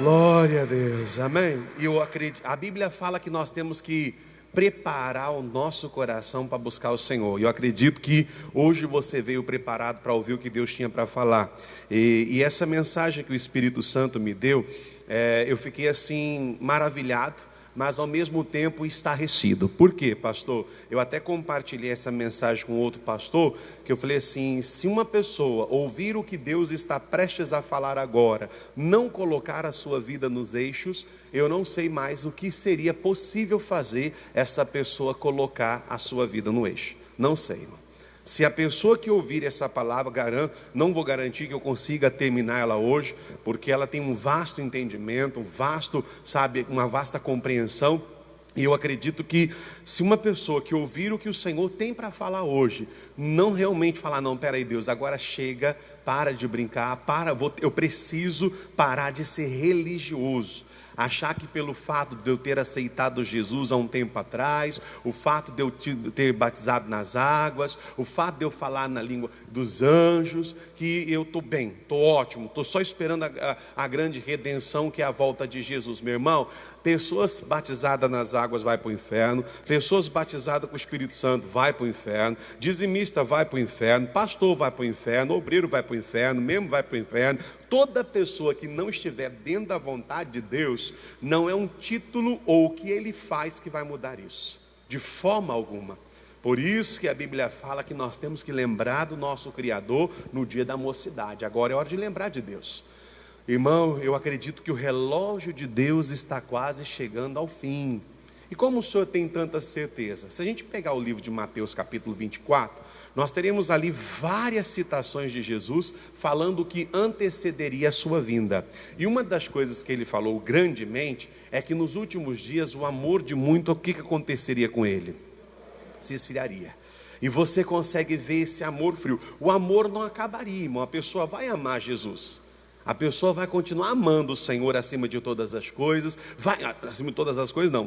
Glória a Deus, amém? E eu acredito, a Bíblia fala que nós temos que preparar o nosso coração para buscar o Senhor. E eu acredito que hoje você veio preparado para ouvir o que Deus tinha para falar. E essa mensagem que o Espírito Santo me deu, eu fiquei assim maravilhado, mas ao mesmo tempo estarrecido. Por quê, pastor? Eu até compartilhei essa mensagem com outro pastor, que eu falei assim: se uma pessoa ouvir o que Deus está prestes a falar agora, não colocar a sua vida nos eixos, eu não sei mais o que seria possível fazer essa pessoa colocar a sua vida no eixo. Não sei, irmão. Se a pessoa que ouvir essa palavra, garanto, não vou garantir que eu consiga terminar ela hoje, porque ela tem um vasto entendimento, uma vasta compreensão. E eu acredito que se uma pessoa que ouvir o que o Senhor tem para falar hoje, não realmente falar: não, peraí Deus, agora chega, para de brincar, eu preciso parar de ser religioso. Achar que pelo fato de eu ter aceitado Jesus há um tempo atrás, o fato de eu ter batizado nas águas, o fato de eu falar na língua dos anjos, que eu estou bem, estou ótimo, estou só esperando a grande redenção, que é a volta de Jesus. Meu irmão, pessoas batizadas nas águas vai para o inferno, pessoas batizadas com o Espírito Santo vai para o inferno, dizimista vai para o inferno, pastor vai para o inferno, obreiro vai para o inferno, membro vai para o inferno. Toda pessoa que não estiver dentro da vontade de Deus, não é um título ou o que ele faz que vai mudar isso, de forma alguma. Por isso que a Bíblia fala que nós temos que lembrar do nosso Criador no dia da mocidade. Agora é hora de lembrar de Deus. Irmão, eu acredito que o relógio de Deus está quase chegando ao fim. E como o senhor tem tanta certeza? Se a gente pegar o livro de Mateus capítulo 24, nós teremos ali várias citações de Jesus falando o que antecederia a sua vinda. E uma das coisas que ele falou grandemente é que nos últimos dias o amor de muito, o que aconteceria com ele? Se esfriaria. E você consegue ver esse amor frio. O amor não acabaria, irmão. A pessoa vai amar Jesus. A pessoa vai continuar amando o Senhor acima de todas as coisas,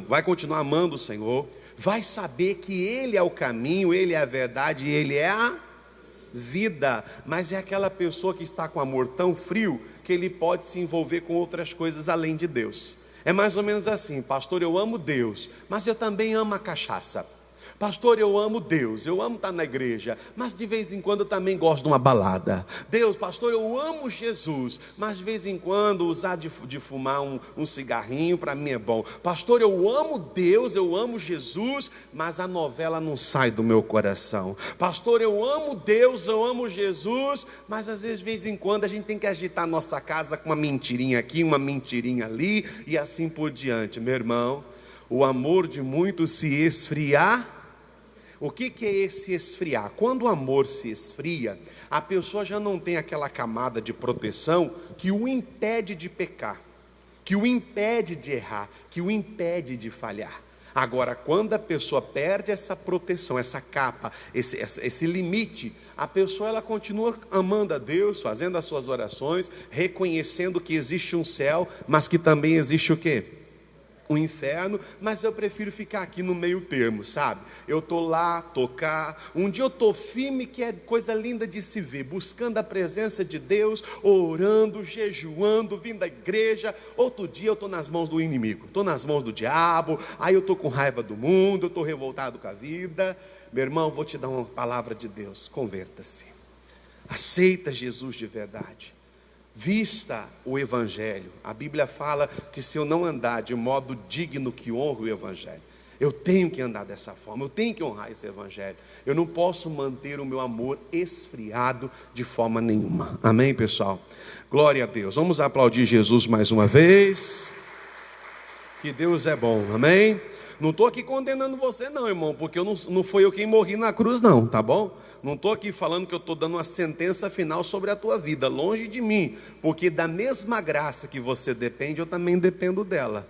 vai continuar amando o Senhor, vai saber que Ele é o caminho, Ele é a verdade, Ele é a vida, mas é aquela pessoa que está com amor tão frio, que ele pode se envolver com outras coisas além de Deus. É mais ou menos assim: pastor, eu amo Deus, mas eu também amo a cachaça. Pastor, eu amo Deus, eu amo estar na igreja, mas de vez em quando eu também gosto de uma balada. Deus, pastor, eu amo Jesus, mas de vez em quando usar de fumar um cigarrinho para mim é bom. Pastor, eu amo Deus, eu amo Jesus, mas a novela não sai do meu coração. Pastor, eu amo Deus, eu amo Jesus, mas às vezes de vez em quando a gente tem que agitar a nossa casa com uma mentirinha aqui, uma mentirinha ali, e assim por diante. Meu irmão, o amor de muitos se esfriar. O que é esse esfriar? Quando o amor se esfria, a pessoa já não tem aquela camada de proteção que o impede de pecar, que o impede de errar, que o impede de falhar. Agora, quando a pessoa perde essa proteção, essa capa, esse limite, a pessoa ela continua amando a Deus, fazendo as suas orações, reconhecendo que existe um céu, mas que também existe o quê? O inferno, mas eu prefiro ficar aqui no meio termo, sabe? Eu estou lá, tocar, um dia eu estou firme, que é coisa linda de se ver, buscando a presença de Deus, orando, jejuando, vindo à igreja. Outro dia eu estou nas mãos do inimigo, estou nas mãos do diabo, aí eu estou com raiva do mundo, eu estou revoltado com a vida. Meu irmão, vou te dar uma palavra de Deus: converta-se, aceita Jesus de verdade. Vista o Evangelho. A Bíblia fala que se eu não andar de modo digno que honre o Evangelho, eu tenho que andar dessa forma, eu tenho que honrar esse Evangelho. Eu não posso manter o meu amor esfriado de forma nenhuma. Amém, pessoal? Glória a Deus. Vamos aplaudir Jesus mais uma vez. Que Deus é bom, amém? Não estou aqui condenando você não, irmão, porque não foi eu quem morri na cruz não, tá bom? Não estou aqui falando que eu estou dando uma sentença final sobre a tua vida, longe de mim, porque da mesma graça que você depende, eu também dependo dela.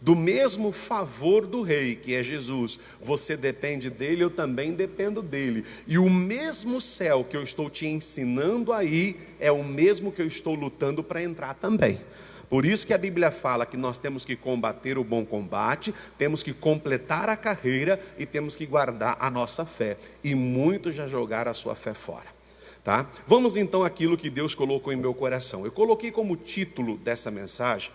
Do mesmo favor do Rei, que é Jesus, você depende dele, eu também dependo dele. E o mesmo céu que eu estou te ensinando aí, é o mesmo que eu estou lutando para entrar também. Por isso que a Bíblia fala que nós temos que combater o bom combate, temos que completar a carreira e temos que guardar a nossa fé. E muitos já jogaram a sua fé fora. Tá? Vamos então àquilo que Deus colocou em meu coração. Eu coloquei como título dessa mensagem: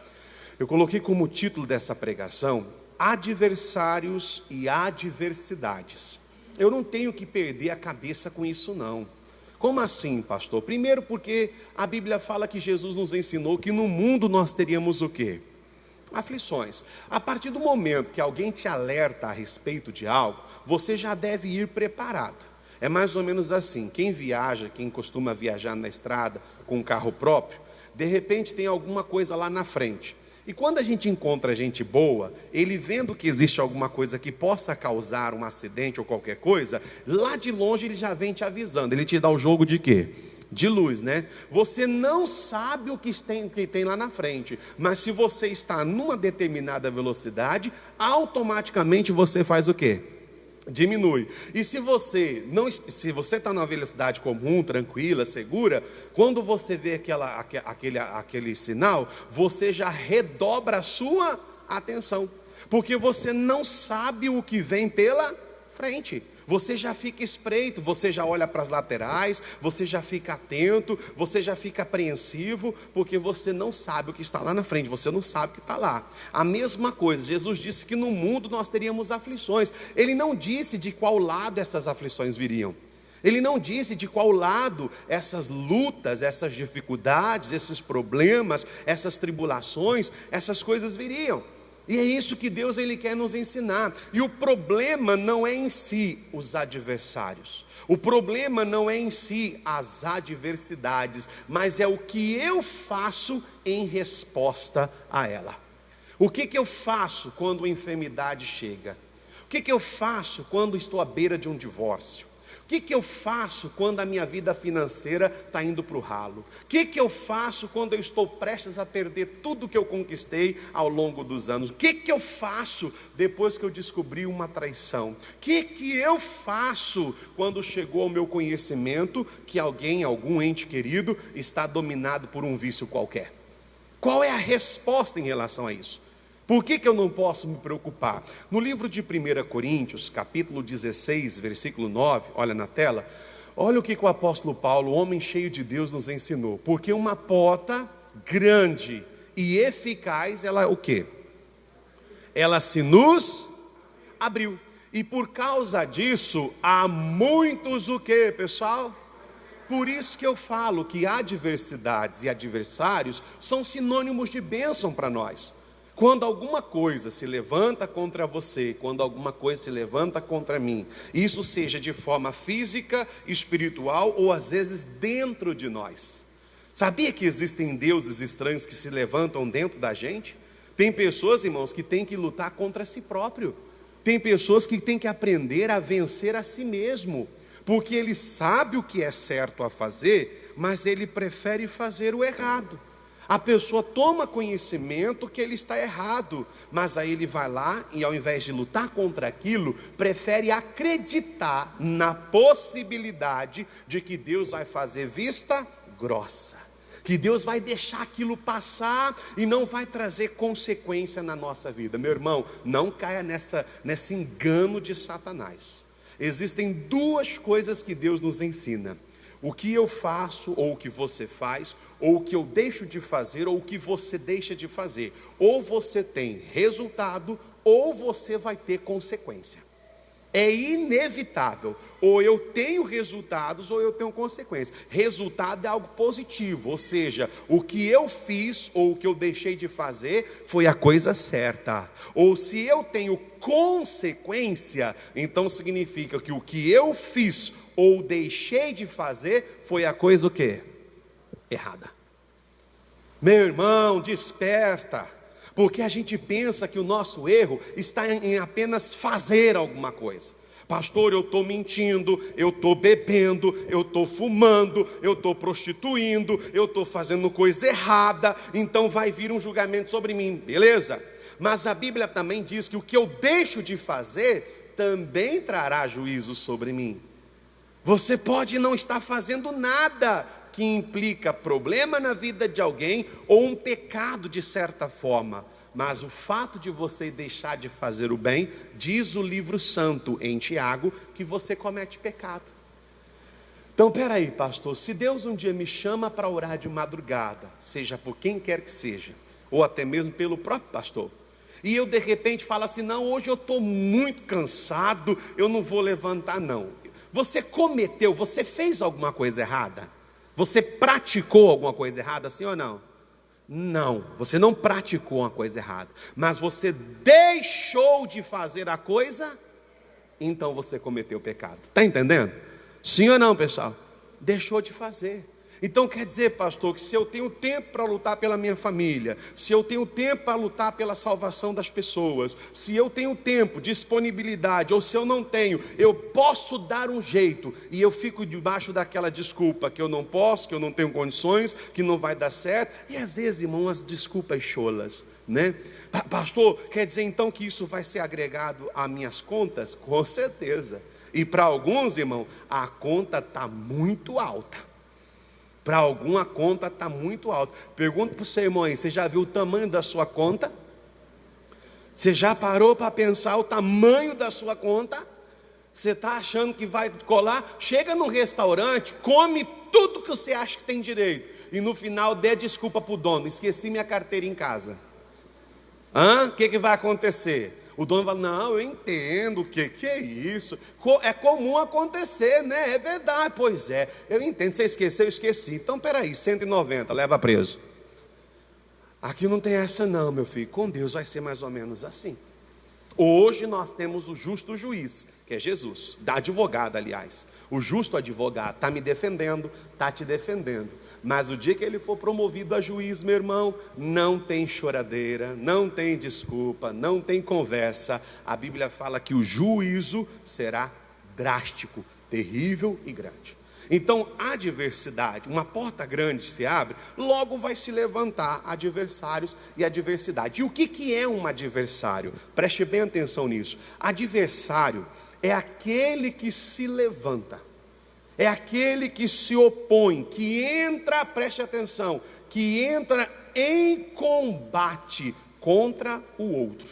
Eu coloquei como título dessa pregação: adversários e adversidades. Eu não tenho que perder a cabeça com isso não. Como assim, pastor? Primeiro porque a Bíblia fala que Jesus nos ensinou que no mundo nós teríamos o quê? Aflições. A partir do momento que alguém te alerta a respeito de algo, você já deve ir preparado. É mais ou menos assim: quem viaja, quem costuma viajar na estrada com um carro próprio, de repente tem alguma coisa lá na frente. E quando a gente encontra gente boa, ele vendo que existe alguma coisa que possa causar um acidente ou qualquer coisa, lá de longe ele já vem te avisando. Ele te dá o jogo de quê? De luz, né? Você não sabe o que tem lá na frente, mas se você está numa determinada velocidade, automaticamente você faz o quê? Diminui. E se você está numa velocidade comum, tranquila, segura, quando você vê aquele sinal, você já redobra a sua atenção, porque você não sabe o que vem pela frente. Você já fica espreito, você já olha para as laterais, você já fica atento, você já fica apreensivo, porque você não sabe o que está lá na frente, você não sabe o que está lá. A mesma coisa, Jesus disse que no mundo nós teríamos aflições. Ele não disse de qual lado essas aflições viriam. Ele não disse de qual lado essas lutas, essas dificuldades, esses problemas, essas tribulações, essas coisas viriam. E é isso que Deus ele quer nos ensinar. E o problema não é em si os adversários. O problema não é em si as adversidades, mas é o que eu faço em resposta a ela. O que eu faço quando a enfermidade chega? O que eu faço quando estou à beira de um divórcio? O que eu faço quando a minha vida financeira está indo para o ralo? O que eu faço quando eu estou prestes a perder tudo que eu conquistei ao longo dos anos? O que eu faço depois que eu descobri uma traição? O que eu faço quando chegou ao meu conhecimento que algum ente querido, está dominado por um vício qualquer? Qual é a resposta em relação a isso? Por que eu não posso me preocupar? No livro de 1 Coríntios, capítulo 16, versículo 9, olha na tela, olha o que o apóstolo Paulo, homem cheio de Deus, nos ensinou. Porque uma porta grande e eficaz, ela o quê? Ela se nos abriu. E por causa disso, há muitos o quê, pessoal? Por isso que eu falo que adversidades e adversários são sinônimos de bênção para nós. Quando alguma coisa se levanta contra você, quando alguma coisa se levanta contra mim, isso seja de forma física, espiritual ou às vezes dentro de nós. Sabia que existem deuses estranhos que se levantam dentro da gente? Tem pessoas, irmãos, que têm que lutar contra si próprio. Tem pessoas que têm que aprender a vencer a si mesmo, porque ele sabe o que é certo a fazer, mas ele prefere fazer o errado. A pessoa toma conhecimento que ele está errado, mas aí ele vai lá e ao invés de lutar contra aquilo, prefere acreditar na possibilidade de que Deus vai fazer vista grossa, que Deus vai deixar aquilo passar e não vai trazer consequência na nossa vida. Meu irmão, não caia nesse engano de Satanás. Existem duas coisas que Deus nos ensina: o que eu faço, ou o que você faz, ou o que eu deixo de fazer, ou o que você deixa de fazer. Ou você tem resultado, ou você vai ter consequência. É inevitável. Ou eu tenho resultados, ou eu tenho consequências. Resultado é algo positivo, ou seja, o que eu fiz, ou o que eu deixei de fazer, foi a coisa certa. Ou se eu tenho consequência, então significa que o que eu fiz, ou deixei de fazer, foi a coisa o quê? Errada. Meu irmão, desperta, porque a gente pensa que o nosso erro está em apenas fazer alguma coisa. Pastor, eu estou mentindo, eu estou bebendo, eu estou fumando, eu estou prostituindo, eu estou fazendo coisa errada, então vai vir um julgamento sobre mim, beleza? Mas a Bíblia também diz que o que eu deixo de fazer também trará juízo sobre mim. Você pode não estar fazendo nada que implica problema na vida de alguém ou um pecado de certa forma, mas o fato de você deixar de fazer o bem, diz o livro santo em Tiago, que você comete pecado. Então peraí, pastor, se Deus um dia me chama para orar de madrugada, seja por quem quer que seja, ou até mesmo pelo próprio pastor. E eu de repente falo assim, não, hoje eu estou muito cansado, eu não vou levantar não. Você cometeu, você fez alguma coisa errada? Você praticou alguma coisa errada, sim ou não? Não, você não praticou uma coisa errada, mas você deixou de fazer a coisa, então você cometeu pecado. Está entendendo? Sim ou não, pessoal? Deixou de fazer. Então quer dizer, pastor, que se eu tenho tempo para lutar pela minha família, se eu tenho tempo para lutar pela salvação das pessoas, se eu tenho tempo, disponibilidade, ou se eu não tenho, eu posso dar um jeito, e eu fico debaixo daquela desculpa que eu não posso, que eu não tenho condições, que não vai dar certo, e às vezes, irmão, as desculpas cholas, né? Pastor, quer dizer então que isso vai ser agregado às minhas contas? Com certeza. E para alguns, irmão, a conta está muito alta. Para algum a conta está muito alta. Pergunta para o seu irmão aí, você já viu o tamanho da sua conta? Você já parou para pensar o tamanho da sua conta? Você está achando que vai colar? Chega num restaurante, come tudo que você acha que tem direito, e no final dê desculpa para o dono, esqueci minha carteira em casa. O que vai acontecer? O dono fala, não, eu entendo, o que é isso? É comum acontecer, né? É verdade, pois é, eu entendo, você esqueceu, eu esqueci. Então, peraí, 190, leva preso. Aqui não tem essa não, meu filho, com Deus vai ser mais ou menos assim. Hoje nós temos o justo juiz, que é Jesus, da advogada, aliás. O justo advogado está me defendendo, está te defendendo. Mas o dia que ele for promovido a juiz, meu irmão, não tem choradeira, não tem desculpa, não tem conversa. A Bíblia fala que o juízo será drástico, terrível e grande. Então, a adversidade, uma porta grande se abre, logo vai se levantar adversários e adversidade. E o que é um adversário? Preste bem atenção nisso. Adversário é aquele que se levanta, é aquele que se opõe, que entra, preste atenção, que entra em combate contra o outro.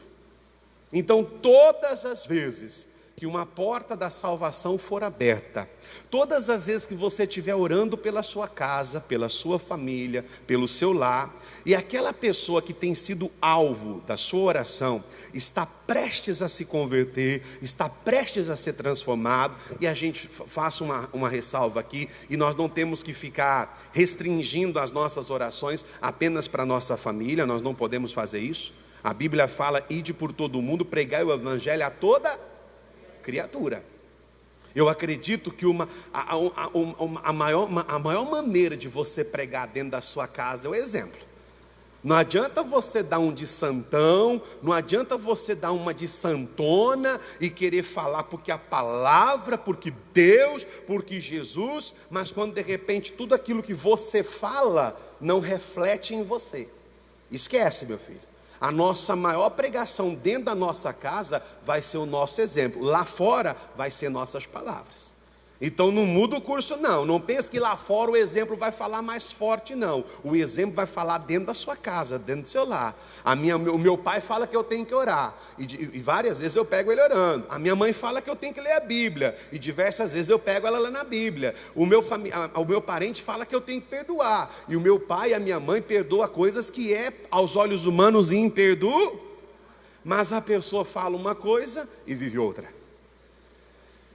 Então, todas as vezes que uma porta da salvação for aberta, todas as vezes que você estiver orando pela sua casa, pela sua família, pelo seu lar, e aquela pessoa que tem sido alvo da sua oração, está prestes a se converter, está prestes a ser transformado, e a gente faça uma ressalva aqui, e nós não temos que ficar restringindo as nossas orações apenas para a nossa família, nós não podemos fazer isso. A Bíblia fala, ide por todo o mundo, pregai o evangelho a toda criatura. Eu acredito que a maior maneira de você pregar dentro da sua casa é o exemplo. Não adianta você dar um de santão, não adianta você dar uma de santona e querer falar porque a palavra, porque Deus, porque Jesus, mas quando de repente tudo aquilo que você fala não reflete em você. Esquece, meu filho. A nossa maior pregação dentro da nossa casa vai ser o nosso exemplo. Lá fora vai ser nossas palavras. Então não muda o curso não. Não pense que lá fora o exemplo vai falar mais forte não. O exemplo vai falar dentro da sua casa, dentro do seu lar. O meu pai fala que eu tenho que orar. E várias vezes eu pego ele orando. A minha mãe fala que eu tenho que ler a Bíblia. E diversas vezes eu pego ela lá na Bíblia. O meu parente fala que eu tenho que perdoar. E o meu pai e a minha mãe perdoam coisas que é aos olhos humanos imperdoável. Mas a pessoa fala uma coisa e vive outra.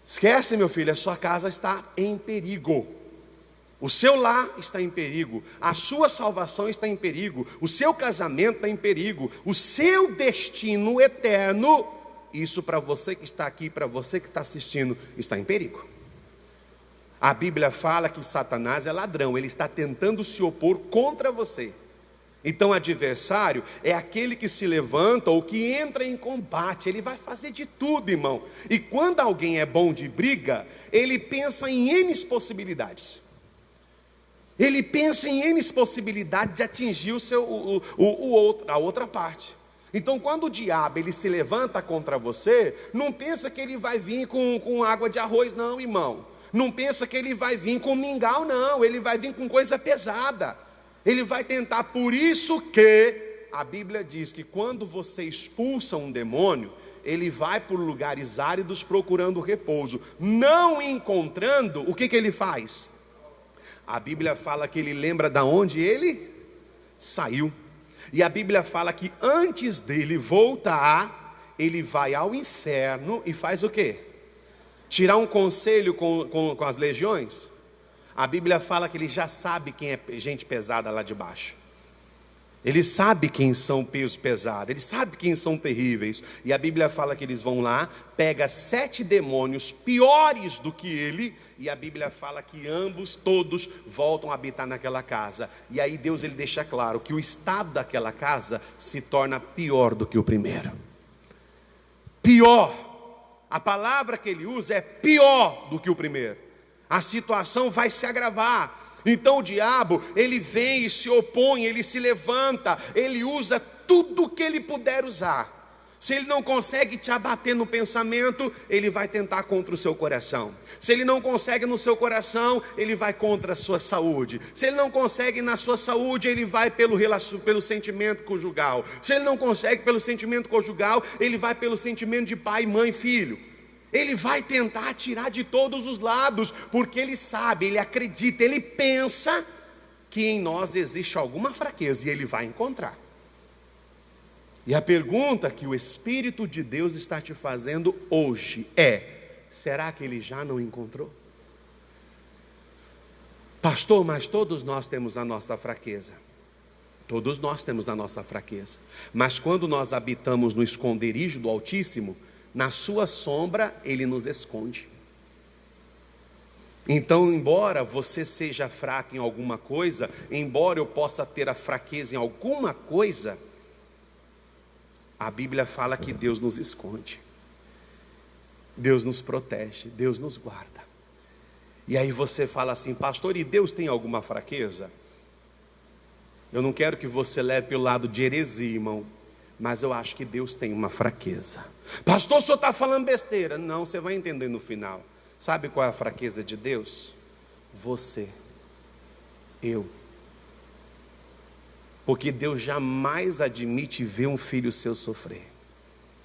Esquece, meu filho, a sua casa está em perigo. O seu lar está em perigo. A sua salvação está em perigo. O seu casamento está em perigo. O seu destino eterno, isso para você que está aqui, para você que está assistindo, está em perigo. A Bíblia fala que Satanás é ladrão. Ele está tentando se opor contra você. Então, adversário é aquele que se levanta ou que entra em combate. Ele vai fazer de tudo, irmão. E quando alguém é bom de briga, ele pensa em N possibilidades. Ele pensa em N possibilidades de atingir a outra parte. Então, quando o diabo ele se levanta contra você, não pensa que ele vai vir com água de arroz, não, irmão. Não pensa que ele vai vir com mingau, não. Ele vai vir com coisa pesada. Ele vai tentar, por isso que a Bíblia diz que quando você expulsa um demônio, ele vai por lugares áridos procurando repouso, não encontrando, o que ele faz? A Bíblia fala que ele lembra de onde ele saiu. E a Bíblia fala que antes dele voltar, ele vai ao inferno e faz o quê? Tirar um conselho com as legiões? A Bíblia fala que ele já sabe quem é gente pesada lá de baixo. Ele sabe quem são peso pesado, ele sabe quem são terríveis. E a Bíblia fala que eles vão lá, pega 7 demônios piores do que ele, e a Bíblia fala que ambos, todos, voltam a habitar naquela casa. E aí Deus ele deixa claro que o estado daquela casa se torna pior do que o primeiro. Pior. A palavra que ele usa é pior do que o primeiro. A situação vai se agravar. Então o diabo, ele vem e se opõe, ele se levanta, ele usa tudo que ele puder usar. Se ele não consegue te abater no pensamento, ele vai tentar contra o seu coração. Se ele não consegue no seu coração, ele vai contra a sua saúde. Se ele não consegue na sua saúde, ele vai pelo sentimento conjugal. Se ele não consegue pelo sentimento conjugal, ele vai pelo sentimento de pai, mãe, filho. Ele vai tentar tirar de todos os lados, porque ele sabe, ele acredita, ele pensa que em nós existe alguma fraqueza, e ele vai encontrar. E a pergunta que o Espírito de Deus está te fazendo hoje é: será que ele já não encontrou? Pastor, mas todos nós temos a nossa fraqueza. Todos nós temos a nossa fraqueza. Mas quando nós habitamos no esconderijo do Altíssimo, na sua sombra ele nos esconde. Então, embora você seja fraco em alguma coisa, embora eu possa ter a fraqueza em alguma coisa, a Bíblia fala que Deus nos esconde, Deus nos protege, Deus nos guarda. E aí você fala assim: pastor, e Deus tem alguma fraqueza? Eu não quero que você leve pelo lado de heresia, irmão, mas eu acho que Deus tem uma fraqueza. Pastor, o senhor está falando besteira. Não, você vai entender no final. Sabe qual é a fraqueza de Deus? Você, eu. Porque Deus jamais admite ver um filho seu sofrer.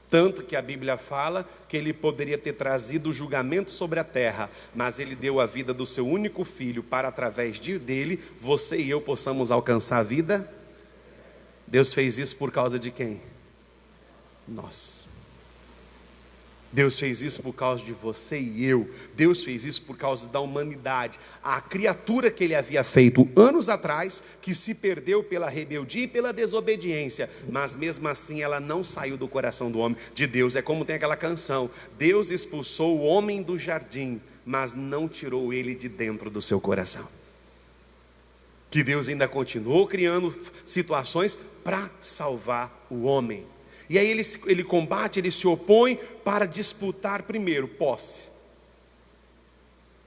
Tanto que a Bíblia fala que ele poderia ter trazido o julgamento sobre a terra, mas ele deu a vida do seu único filho para, através dele, você e eu possamos alcançar a vida. Deus fez isso por causa de quem? Nós. Deus fez isso por causa de você e eu. Deus fez isso por causa da humanidade. A criatura que ele havia feito anos atrás, que se perdeu pela rebeldia e pela desobediência, mas mesmo assim ela não saiu do coração do homem, de Deus. É como tem aquela canção: Deus expulsou o homem do jardim, mas não tirou ele de dentro do seu coração. Que Deus ainda continuou criando situações para salvar o homem. E aí ele combate, ele se opõe para disputar primeiro posse.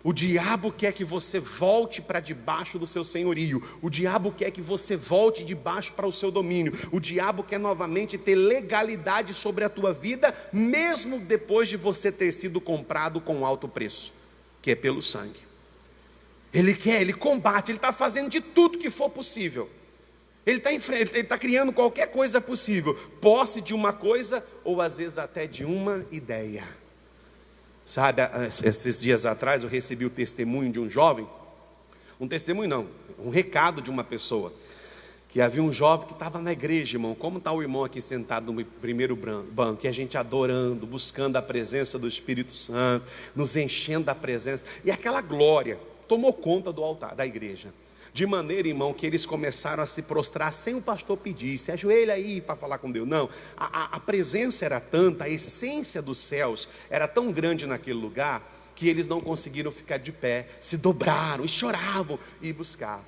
O diabo quer que você volte para debaixo do seu senhorio. O diabo quer que você volte debaixo para o seu domínio. O diabo quer novamente ter legalidade sobre a tua vida, mesmo depois de você ter sido comprado com alto preço, que é pelo sangue. Ele quer, ele combate, ele está fazendo de tudo que for possível. Ele está criando qualquer coisa possível, posse de uma coisa, ou às vezes até de uma ideia. Sabe, esses dias atrás eu recebi o testemunho de um jovem, um recado de uma pessoa, que havia um jovem que estava na igreja, irmão, como está o irmão aqui sentado no primeiro banco, e a gente adorando, buscando a presença do Espírito Santo, nos enchendo da presença, e aquela glória tomou conta do altar da igreja. De maneira, irmão, que eles começaram a se prostrar sem o pastor pedir: se ajoelha aí para falar com Deus. Não, a presença era tanta, a essência dos céus era tão grande naquele lugar, que eles não conseguiram ficar de pé, se dobraram e choravam e buscavam.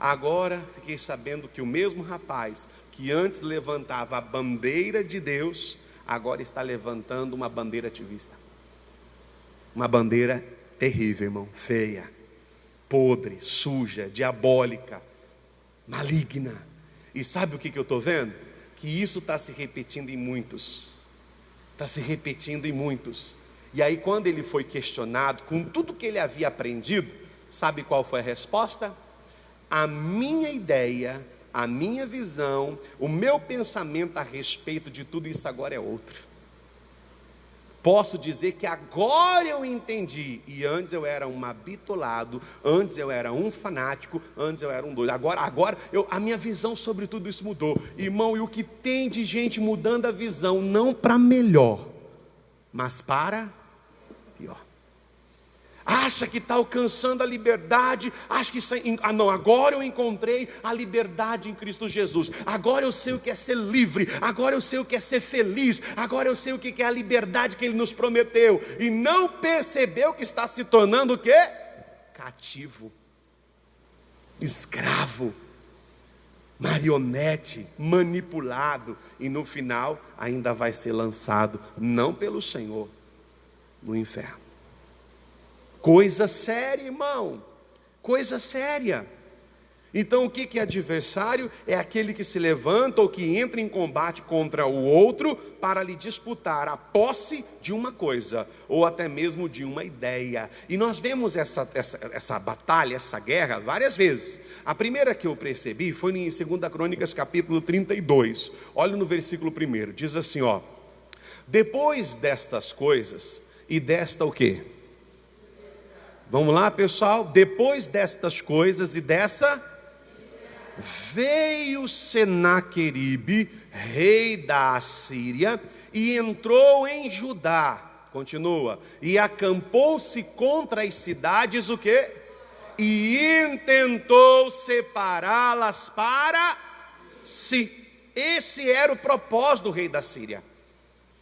Agora fiquei sabendo que o mesmo rapaz que antes levantava a bandeira de Deus, agora está levantando uma bandeira ativista. Uma bandeira terrível, irmão, feia, podre, suja, diabólica, maligna. E sabe o que eu estou vendo? Que isso está se repetindo em muitos. Está se repetindo em muitos. E aí quando ele foi questionado, com tudo que ele havia aprendido, sabe qual foi a resposta? A minha ideia, a minha visão, o meu pensamento a respeito de tudo isso agora é outro. posso dizer que agora eu entendi, e antes eu era um habitolado, antes eu era um fanático, antes eu era um doido, agora a minha visão sobre tudo isso mudou. Irmão, e o que tem de gente mudando a visão, não para melhor, mas para pior. Acha que está alcançando a liberdade, acha que não, agora eu encontrei a liberdade em Cristo Jesus, agora eu sei o que é ser livre, agora eu sei o que é ser feliz, agora eu sei o que é a liberdade que Ele nos prometeu, e não percebeu que está se tornando o quê? Cativo, escravo, marionete, manipulado, e no final ainda vai ser lançado, não pelo Senhor, no inferno. Coisa séria, irmão, coisa séria. Então o que é adversário? É aquele que se levanta ou que entra em combate contra o outro para lhe disputar a posse de uma coisa, ou até mesmo de uma ideia. E nós vemos essa batalha, essa guerra várias vezes. A primeira que eu percebi foi em 2 Crônicas capítulo 32, olha no versículo 1, diz assim, ó: depois destas coisas, e desta o quê? Vamos lá, pessoal, depois destas coisas e dessa, veio Senaqueribe, rei da Assíria, e entrou em Judá, continua, e acampou-se contra as cidades, o quê? E intentou separá-las para si. Esse era o propósito do rei da Síria.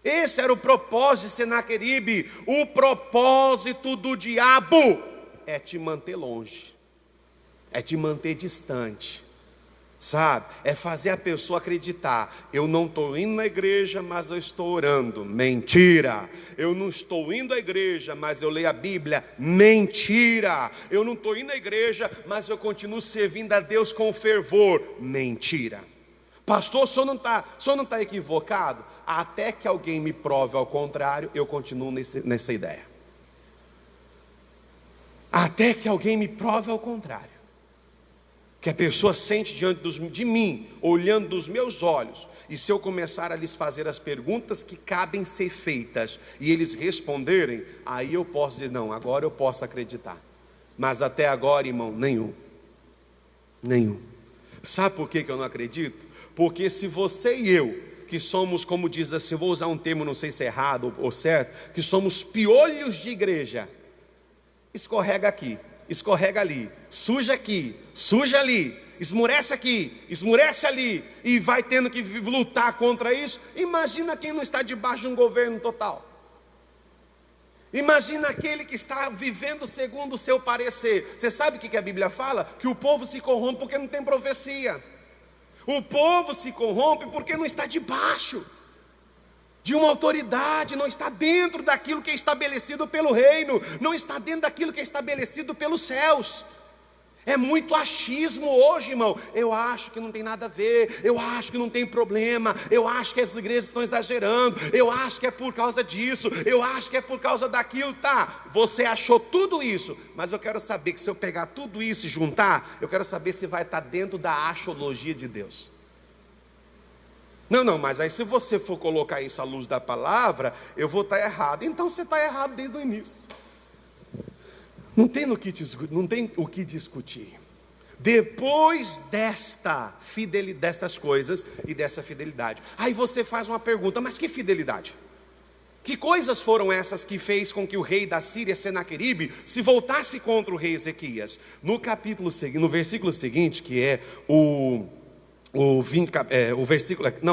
Esse era o propósito de Senaqueribe. O propósito do diabo é te manter longe, é te manter distante, sabe? É fazer a pessoa acreditar: eu não estou indo na igreja, mas eu estou orando. Mentira. Eu não estou indo à igreja, mas eu leio a Bíblia. Mentira. Eu não estou indo à igreja, mas eu continuo servindo a Deus com fervor. Mentira. Pastor, o senhor não está equivocado? Até que alguém me prove ao contrário, eu continuo nessa ideia. Até que alguém me prove ao contrário. Que a pessoa sente diante de mim, olhando dos meus olhos, e se eu começar a lhes fazer as perguntas que cabem ser feitas, e eles responderem, aí eu posso dizer, não, agora eu posso acreditar. Mas até agora, irmão, nenhum. Sabe por que eu não acredito? Porque se você e eu, que somos, como diz assim, vou usar um termo, não sei se é errado ou certo, que somos piolhos de igreja, escorrega aqui, escorrega ali, suja aqui, suja ali, esmurece aqui, esmurece ali, e vai tendo que lutar contra isso. Imagina quem não está debaixo de um governo total. Imagina aquele que está vivendo segundo o seu parecer. Você sabe o que a Bíblia fala? Que o povo se corrompe porque não tem profecia. O povo se corrompe porque não está debaixo de uma autoridade, não está dentro daquilo que é estabelecido pelo reino, não está dentro daquilo que é estabelecido pelos céus. É muito achismo hoje, irmão. Eu acho que não tem nada a ver, eu acho que não tem problema, eu acho que as igrejas estão exagerando, eu acho que é por causa disso, eu acho que é por causa daquilo. Tá, você achou tudo isso, mas eu quero saber que se eu pegar tudo isso e juntar, eu quero saber se vai estar dentro da axiologia de Deus. Não, mas aí se você for colocar isso à luz da palavra, eu vou estar errado. Então você está errado desde o início. Não tem o que discutir. Depois destas coisas e dessa fidelidade. Aí você faz uma pergunta: mas que fidelidade? Que coisas foram essas que fez com que o rei da Síria, Senaqueribe, se voltasse contra o rei Ezequias? No versículo seguinte, que é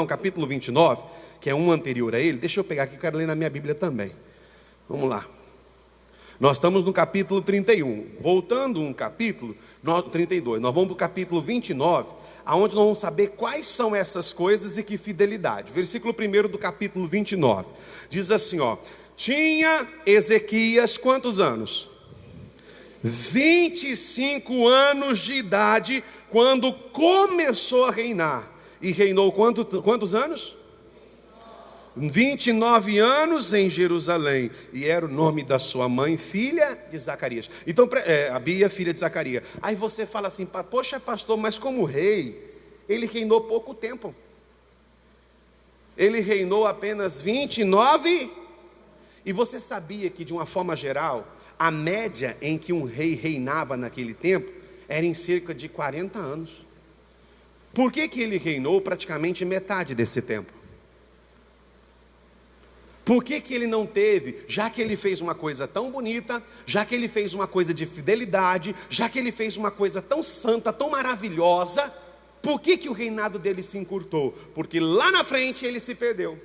capítulo 29, que é um anterior a ele. Deixa eu pegar aqui, eu quero ler na minha Bíblia também. Vamos lá. Nós estamos no capítulo 31, voltando um capítulo, 32, nós vamos para o capítulo 29, aonde nós vamos saber quais são essas coisas e que fidelidade. Versículo 1 do capítulo 29, diz assim, ó: tinha Ezequias quantos anos? 25 anos de idade, quando começou a reinar, e reinou quantos anos? 29 anos em Jerusalém, e era o nome da sua mãe, filha de Zacarias. Então, Abia, filha de Zacarias. Aí você fala assim: poxa pastor, mas como rei, ele reinou pouco tempo. Ele reinou apenas 29, E você sabia que, de uma forma geral, a média em que um rei reinava naquele tempo era em cerca de 40 anos. Por que ele reinou praticamente metade desse tempo? Por que ele não teve, já que ele fez uma coisa tão bonita, já que ele fez uma coisa de fidelidade, já que ele fez uma coisa tão santa, tão maravilhosa, por que o reinado dele se encurtou? Porque lá na frente ele se perdeu.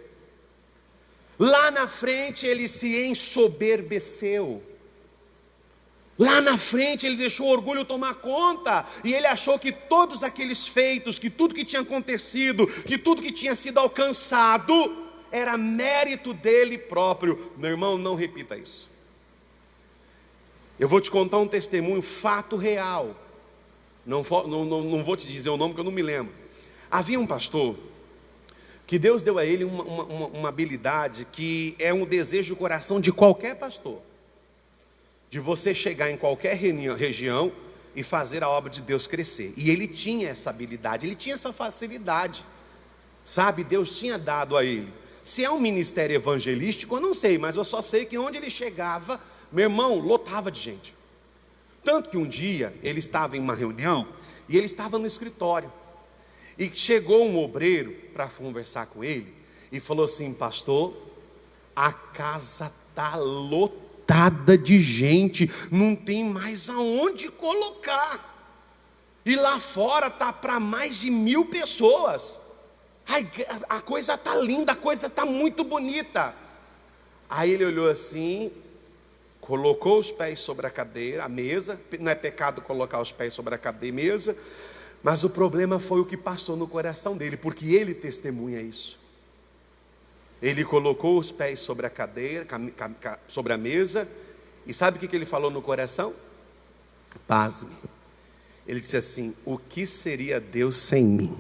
Lá na frente ele se ensoberbeceu. Lá na frente ele deixou o orgulho tomar conta, e ele achou que todos aqueles feitos, que tudo que tinha acontecido, que tudo que tinha sido alcançado, era mérito dele próprio. Meu irmão, não repita isso. Eu vou te contar um testemunho, fato real. Não vou te dizer o nome, que eu não me lembro. Havia um pastor, que Deus deu a ele uma habilidade, que é um desejo do coração de qualquer pastor, de você chegar em qualquer região e fazer a obra de Deus crescer. E ele tinha essa habilidade, ele tinha essa facilidade, sabe? Deus tinha dado a ele. Se é um ministério evangelístico, eu não sei, mas eu só sei que onde ele chegava, meu irmão, lotava de gente. Tanto que um dia ele estava em uma reunião e ele estava no escritório, e chegou um obreiro para conversar com ele e falou assim: pastor, a casa está lotada de gente, não tem mais aonde colocar, e lá fora está para mais de 1000 pessoas. A coisa está linda, a coisa está muito bonita. Aí ele olhou assim, colocou os pés sobre a cadeira, a mesa. Não é pecado colocar os pés sobre a cadeira e mesa, mas o problema foi o que passou no coração dele, porque ele testemunha isso. Ele colocou os pés sobre a cadeira, sobre a mesa, e sabe o que ele falou no coração? Pasme. Ele disse assim: o que seria Deus sem mim?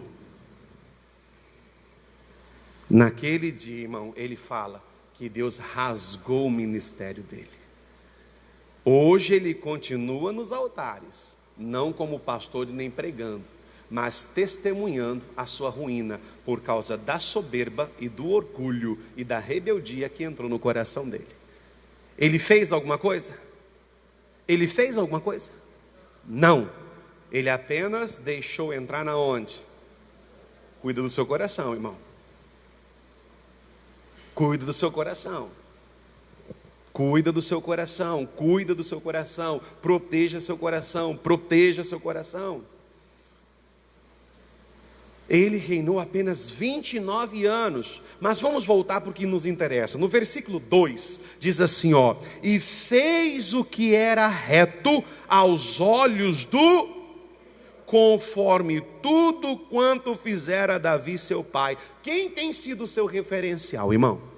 Naquele dia, irmão, ele fala que Deus rasgou o ministério dele. Hoje ele continua nos altares, não como pastor nem pregando, mas testemunhando a sua ruína, por causa da soberba e do orgulho e da rebeldia que entrou no coração dele. Ele fez alguma coisa? Ele fez alguma coisa? Não. Ele apenas deixou entrar na onde? Cuida do seu coração, irmão. Cuida do seu coração. Cuida do seu coração. Cuida do seu coração. Proteja seu coração. Proteja seu coração. Ele reinou apenas 29 anos. Mas vamos voltar para o que nos interessa. No versículo 2 diz assim, ó: e fez o que era reto aos olhos do, conforme tudo quanto fizera Davi seu pai. Quem tem sido o seu referencial, irmão?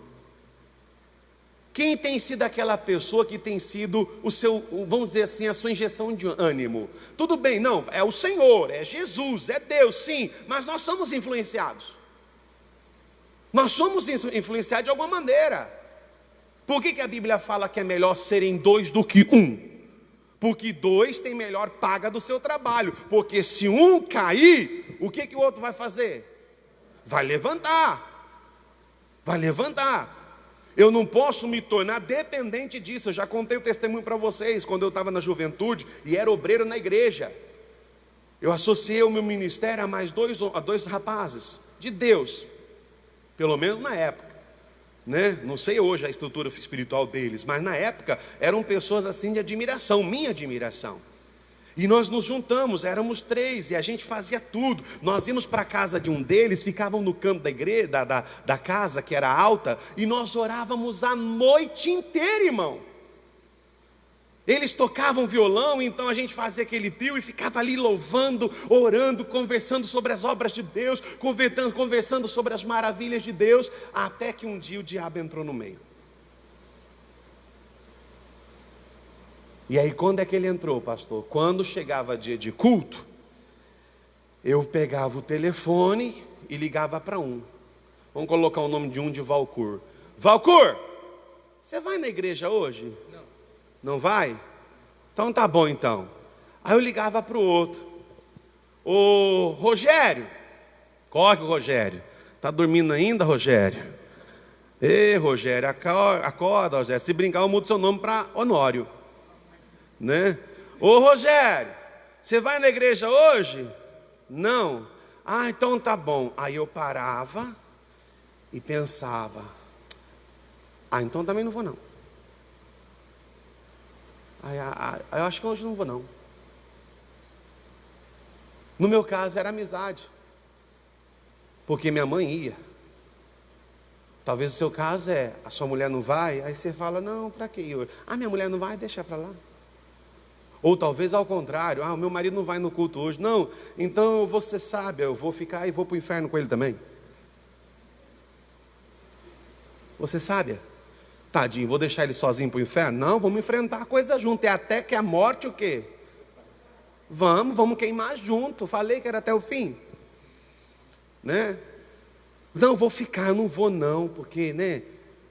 Quem tem sido aquela pessoa que tem sido o seu, vamos dizer assim, a sua injeção de ânimo? Tudo bem, não, é o Senhor, é Jesus, é Deus, sim, mas nós somos influenciados. Nós somos influenciados de alguma maneira. Por que a Bíblia fala que é melhor serem 2 do que 1? Porque 2 tem melhor paga do seu trabalho. Porque se um cair, o que o outro vai fazer? Vai levantar. Vai levantar. Eu não posso me tornar dependente disso. Eu já contei o testemunho para vocês, quando eu estava na juventude e era obreiro na igreja. Eu associei o meu ministério a mais dois rapazes de Deus, pelo menos na época, né? Não sei hoje a estrutura espiritual deles, mas na época eram pessoas assim de admiração, minha admiração. E nós nos juntamos, éramos 3 e a gente fazia tudo. Nós íamos para a casa de um deles, ficavam no canto da igreja, da casa que era alta, e nós orávamos a noite inteira, irmão. Eles tocavam violão, então a gente fazia aquele trio e ficava ali louvando, orando, conversando sobre as obras de Deus, conversando sobre as maravilhas de Deus, até que um dia o diabo entrou no meio. E aí quando é que ele entrou, pastor? Quando chegava dia de culto, eu pegava o telefone e ligava para um. Vamos colocar o nome de um de Valcur. Valcur, você vai na igreja hoje? Não. Não vai? Então tá bom então. Aí eu ligava para o outro. Ô Rogério, corre o Rogério. Tá dormindo ainda, Rogério? Ei, Rogério, acorda, Rogério. Se brincar, eu mudo seu nome para Honório, né? Ô, Rogério, você vai na igreja hoje? Não. Ah, então tá bom. Aí eu parava e pensava: ah, então também não vou não. Aí, eu acho que hoje não vou não. No meu caso era amizade, porque minha mãe ia. Talvez o seu caso é, a sua mulher não vai, aí você fala: não, para que ir hoje? Ah, minha mulher não vai, deixa para lá. Ou talvez ao contrário: ah, o meu marido não vai no culto hoje. Não, então você sabe, eu vou ficar e vou para o inferno com ele também. Você sabe? Tadinho, vou deixar ele sozinho para o inferno? Não, vamos enfrentar a coisa junto. É até que a morte o quê? Vamos queimar junto. Falei que era até o fim, né? Não, vou ficar, eu não vou não, porque, né?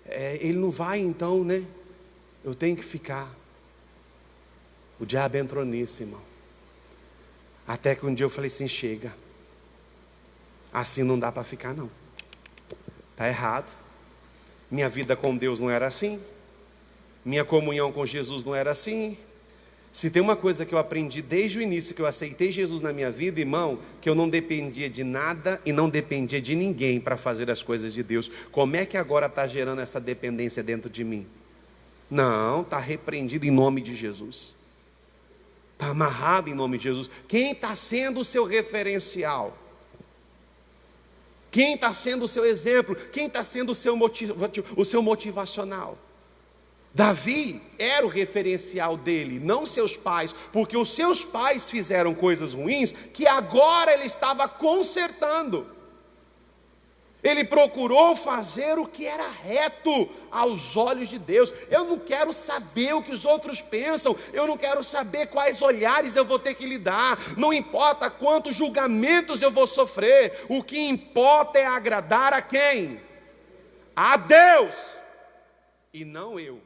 Ele não vai, então, né? Eu tenho que ficar. O diabo entrou nisso, irmão. Até que um dia eu falei assim: chega. Assim não dá para ficar, não. Está errado. Minha vida com Deus não era assim. Minha comunhão com Jesus não era assim. Se tem uma coisa que eu aprendi desde o início, que eu aceitei Jesus na minha vida, irmão, que eu não dependia de nada e não dependia de ninguém para fazer as coisas de Deus. Como é que agora está gerando essa dependência dentro de mim? Não, está repreendido em nome de Jesus. Está amarrado em nome de Jesus. Quem está sendo o seu referencial? Quem está sendo o seu exemplo? Quem está sendo o seu motivacional? Davi era o referencial dele, não seus pais, porque os seus pais fizeram coisas ruins que agora ele estava consertando. Ele procurou fazer o que era reto aos olhos de Deus. Eu não quero saber o que os outros pensam, eu não quero saber quais olhares eu vou ter que lidar, não importa quantos julgamentos eu vou sofrer, o que importa é agradar a quem? A Deus, e não eu.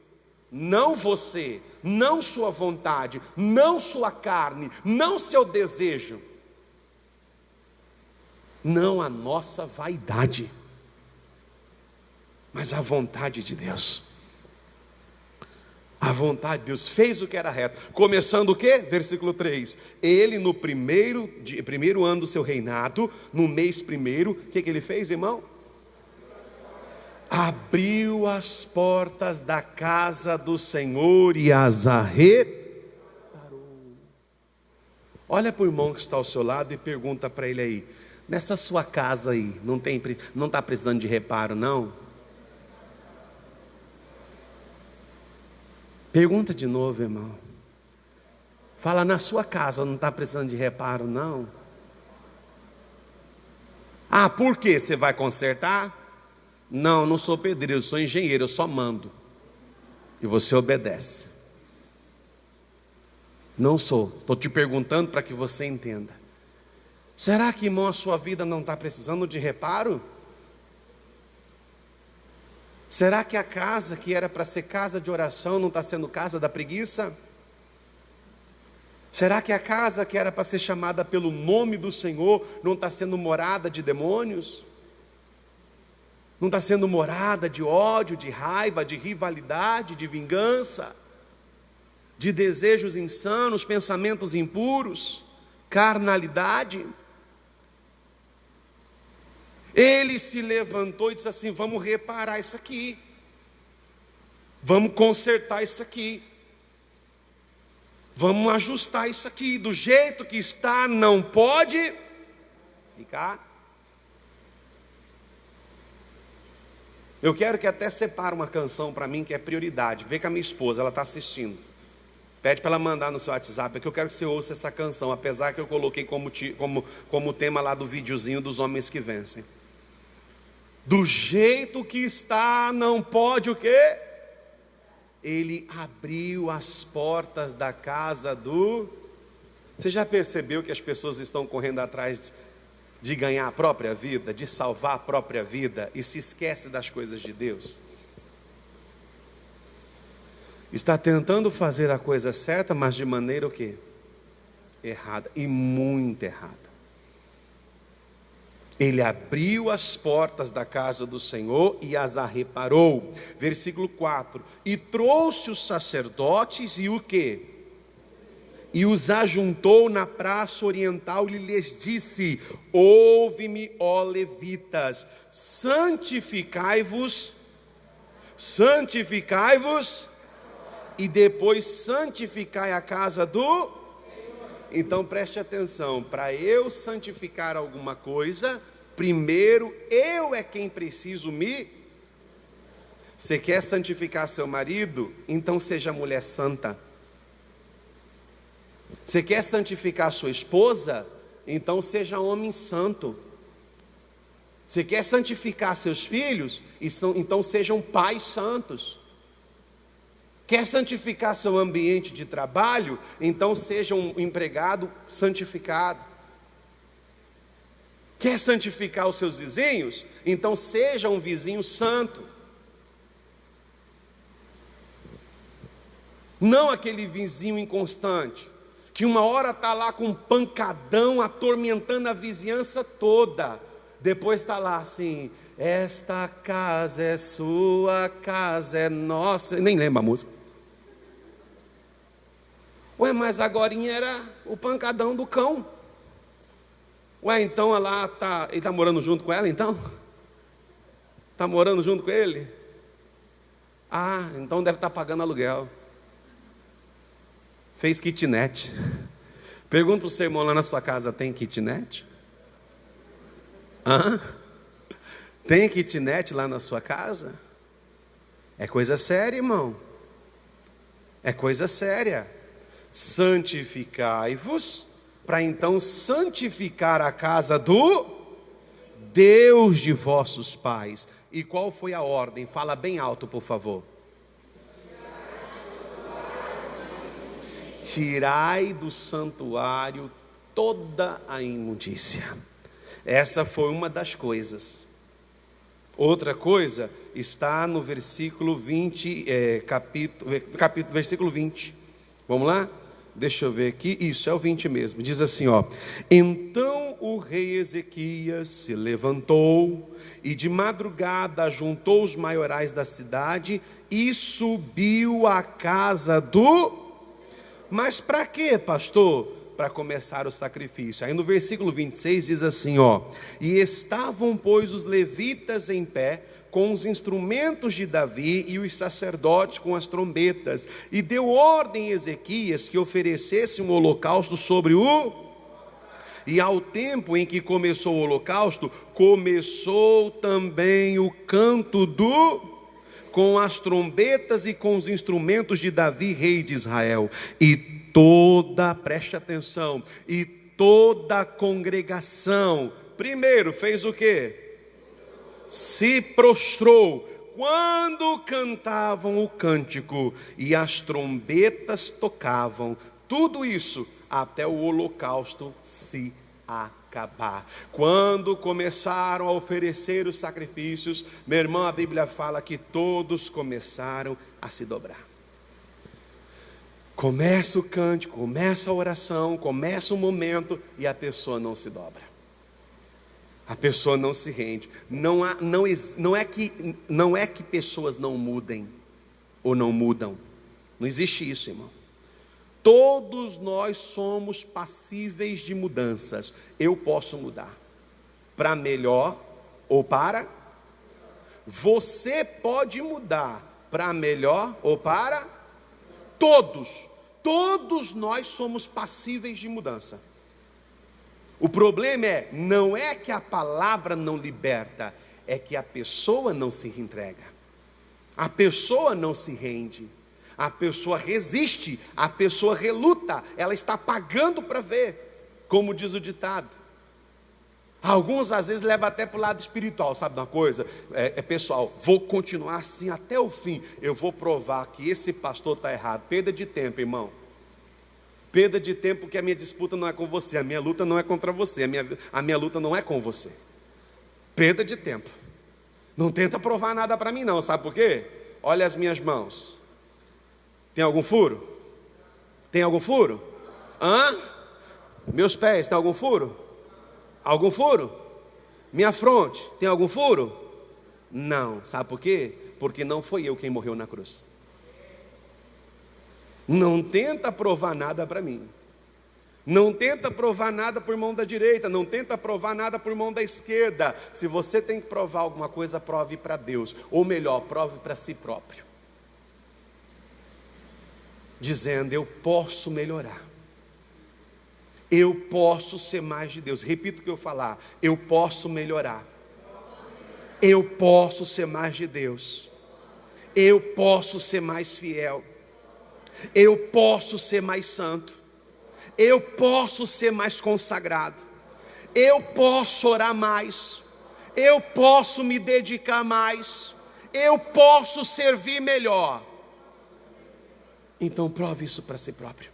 Não você, não sua vontade, não sua carne, não seu desejo, não a nossa vaidade, mas a vontade de Deus. A vontade de Deus fez o que era reto. Começando o quê? Versículo 3. Ele no primeiro ano do seu reinado, no mês primeiro, o que ele fez, irmão? Abriu as portas da casa do Senhor e as reparou. Olha para o irmão que está ao seu lado e pergunta para ele aí: nessa sua casa aí, não está precisando de reparo, não? Pergunta de novo, irmão. Fala: na sua casa não está precisando de reparo, não? Ah, por quê? Você vai consertar? Não, não sou pedreiro, eu sou engenheiro, eu só mando. E você obedece. Não sou, estou te perguntando para que você entenda. Será que, irmão, a sua vida não está precisando de reparo? Será que a casa que era para ser casa de oração não está sendo casa da preguiça? Será que a casa que era para ser chamada pelo nome do Senhor não está sendo morada de demônios? Não está sendo morada de ódio, de raiva, de rivalidade, de vingança, de desejos insanos, pensamentos impuros, carnalidade? Ele se levantou e disse assim: vamos reparar isso aqui, vamos consertar isso aqui, vamos ajustar isso aqui, do jeito que está não pode ficar. Eu quero que até separe uma canção para mim que é prioridade. Vê com a minha esposa, ela está assistindo. Pede para ela mandar no seu WhatsApp, porque eu quero que você ouça essa canção, apesar que eu coloquei como tema lá do videozinho dos homens que vencem. Do jeito que está, não pode o quê? Ele abriu as portas da casa do... Você já percebeu que as pessoas estão correndo atrás de ganhar a própria vida, de salvar a própria vida, e se esquece das coisas de Deus? Está tentando fazer a coisa certa, mas de maneira o quê? Errada, e muito errada. Ele abriu as portas da casa do Senhor e as arreparou. Versículo 4. E trouxe os sacerdotes e o quê? E os ajuntou na praça oriental e lhes disse: ouve-me, ó levitas, santificai-vos, e depois santificai a casa do... Então preste atenção, para eu santificar alguma coisa, primeiro eu é quem preciso me... Você quer santificar seu marido? Então seja mulher santa. Você quer santificar sua esposa? Então seja homem santo. Você quer santificar seus filhos? Então sejam pais santos. Quer santificar seu ambiente de trabalho? Então seja um empregado santificado. Quer santificar os seus vizinhos? Então seja um vizinho santo. Não aquele vizinho inconstante, que uma hora está lá com um pancadão, atormentando a vizinhança toda. Depois está lá assim: esta casa é sua, casa é nossa. Nem lembra a música. Ué, mas agorinha era o pancadão do cão. Ué, então ela ele está morando junto com ela, então? Está morando junto com ele? Ah, então deve estar pagando aluguel. Fez kitnet. Pergunta para o seu irmão: lá na sua casa tem kitnet? Tem kitnet lá na sua casa? É coisa séria, irmão. É coisa séria. Santificai-vos, para então santificar a casa do Deus de vossos pais. E qual foi a ordem? Fala bem alto, por favor. Tirai do santuário toda a imundícia. Essa foi uma das coisas. Outra coisa está no versículo 20, versículo 20. Vamos lá? Deixa eu ver aqui. Isso, é o 20 mesmo. Diz assim, ó: então o rei Ezequias se levantou e de madrugada juntou os maiorais da cidade e subiu à casa do... Mas para quê, pastor? Para começar o sacrifício. Aí no versículo 26 diz assim, ó: e estavam, pois, os levitas em pé, com os instrumentos de Davi, e os sacerdotes com as trombetas, e deu ordem a Ezequias que oferecesse um holocausto sobre o... E ao tempo em que começou o holocausto, começou também o canto com as trombetas e com os instrumentos de Davi, rei de Israel. E preste atenção, e toda a congregação, primeiro fez o quê? Se prostrou, quando cantavam o cântico, e as trombetas tocavam, tudo isso até o holocausto se acabar. Quando começaram a oferecer os sacrifícios, meu irmão, a Bíblia fala que todos começaram a se dobrar. Começa o cântico, começa a oração, começa o momento, e a pessoa não se dobra. A pessoa não se rende. Não é que pessoas não mudem ou não mudam. Não existe isso, irmão. Todos nós somos passíveis de mudanças. Eu posso mudar para melhor ou para... Você pode mudar para melhor ou para... Todos nós somos passíveis de mudança. O problema não é que a palavra não liberta, é que a pessoa não se entrega, a pessoa não se rende, a pessoa resiste, a pessoa reluta, ela está pagando para ver, como diz o ditado. Alguns às vezes levam até para o lado espiritual, sabe de uma coisa? Pessoal, vou continuar assim até o fim, eu vou provar que esse pastor está errado. Perda de tempo, irmão. Perda de tempo, porque a minha disputa não é com você, a minha luta não é contra você, a minha luta não é com você. Perda de tempo. Não tenta provar nada para mim não, sabe por quê? Olha as minhas mãos. Tem algum furo? Tem algum furo? Meus pés, tem algum furo? Algum furo? Minha fronte, tem algum furo? Não. Sabe por quê? Porque não foi eu quem morreu na cruz. Não tenta provar nada para mim. Não tenta provar nada por mão da direita, não tenta provar nada por mão da esquerda. Se você tem que provar alguma coisa, prove para Deus. Ou melhor, prove para si próprio. Dizendo, eu posso melhorar. Eu posso ser mais de Deus. Repito o que eu falar, eu posso melhorar. Eu posso ser mais de Deus. Eu posso ser mais fiel. Eu posso ser mais santo. Eu posso ser mais consagrado. Eu posso orar mais. Eu posso me dedicar mais. Eu posso servir melhor. Então prove isso para si próprio.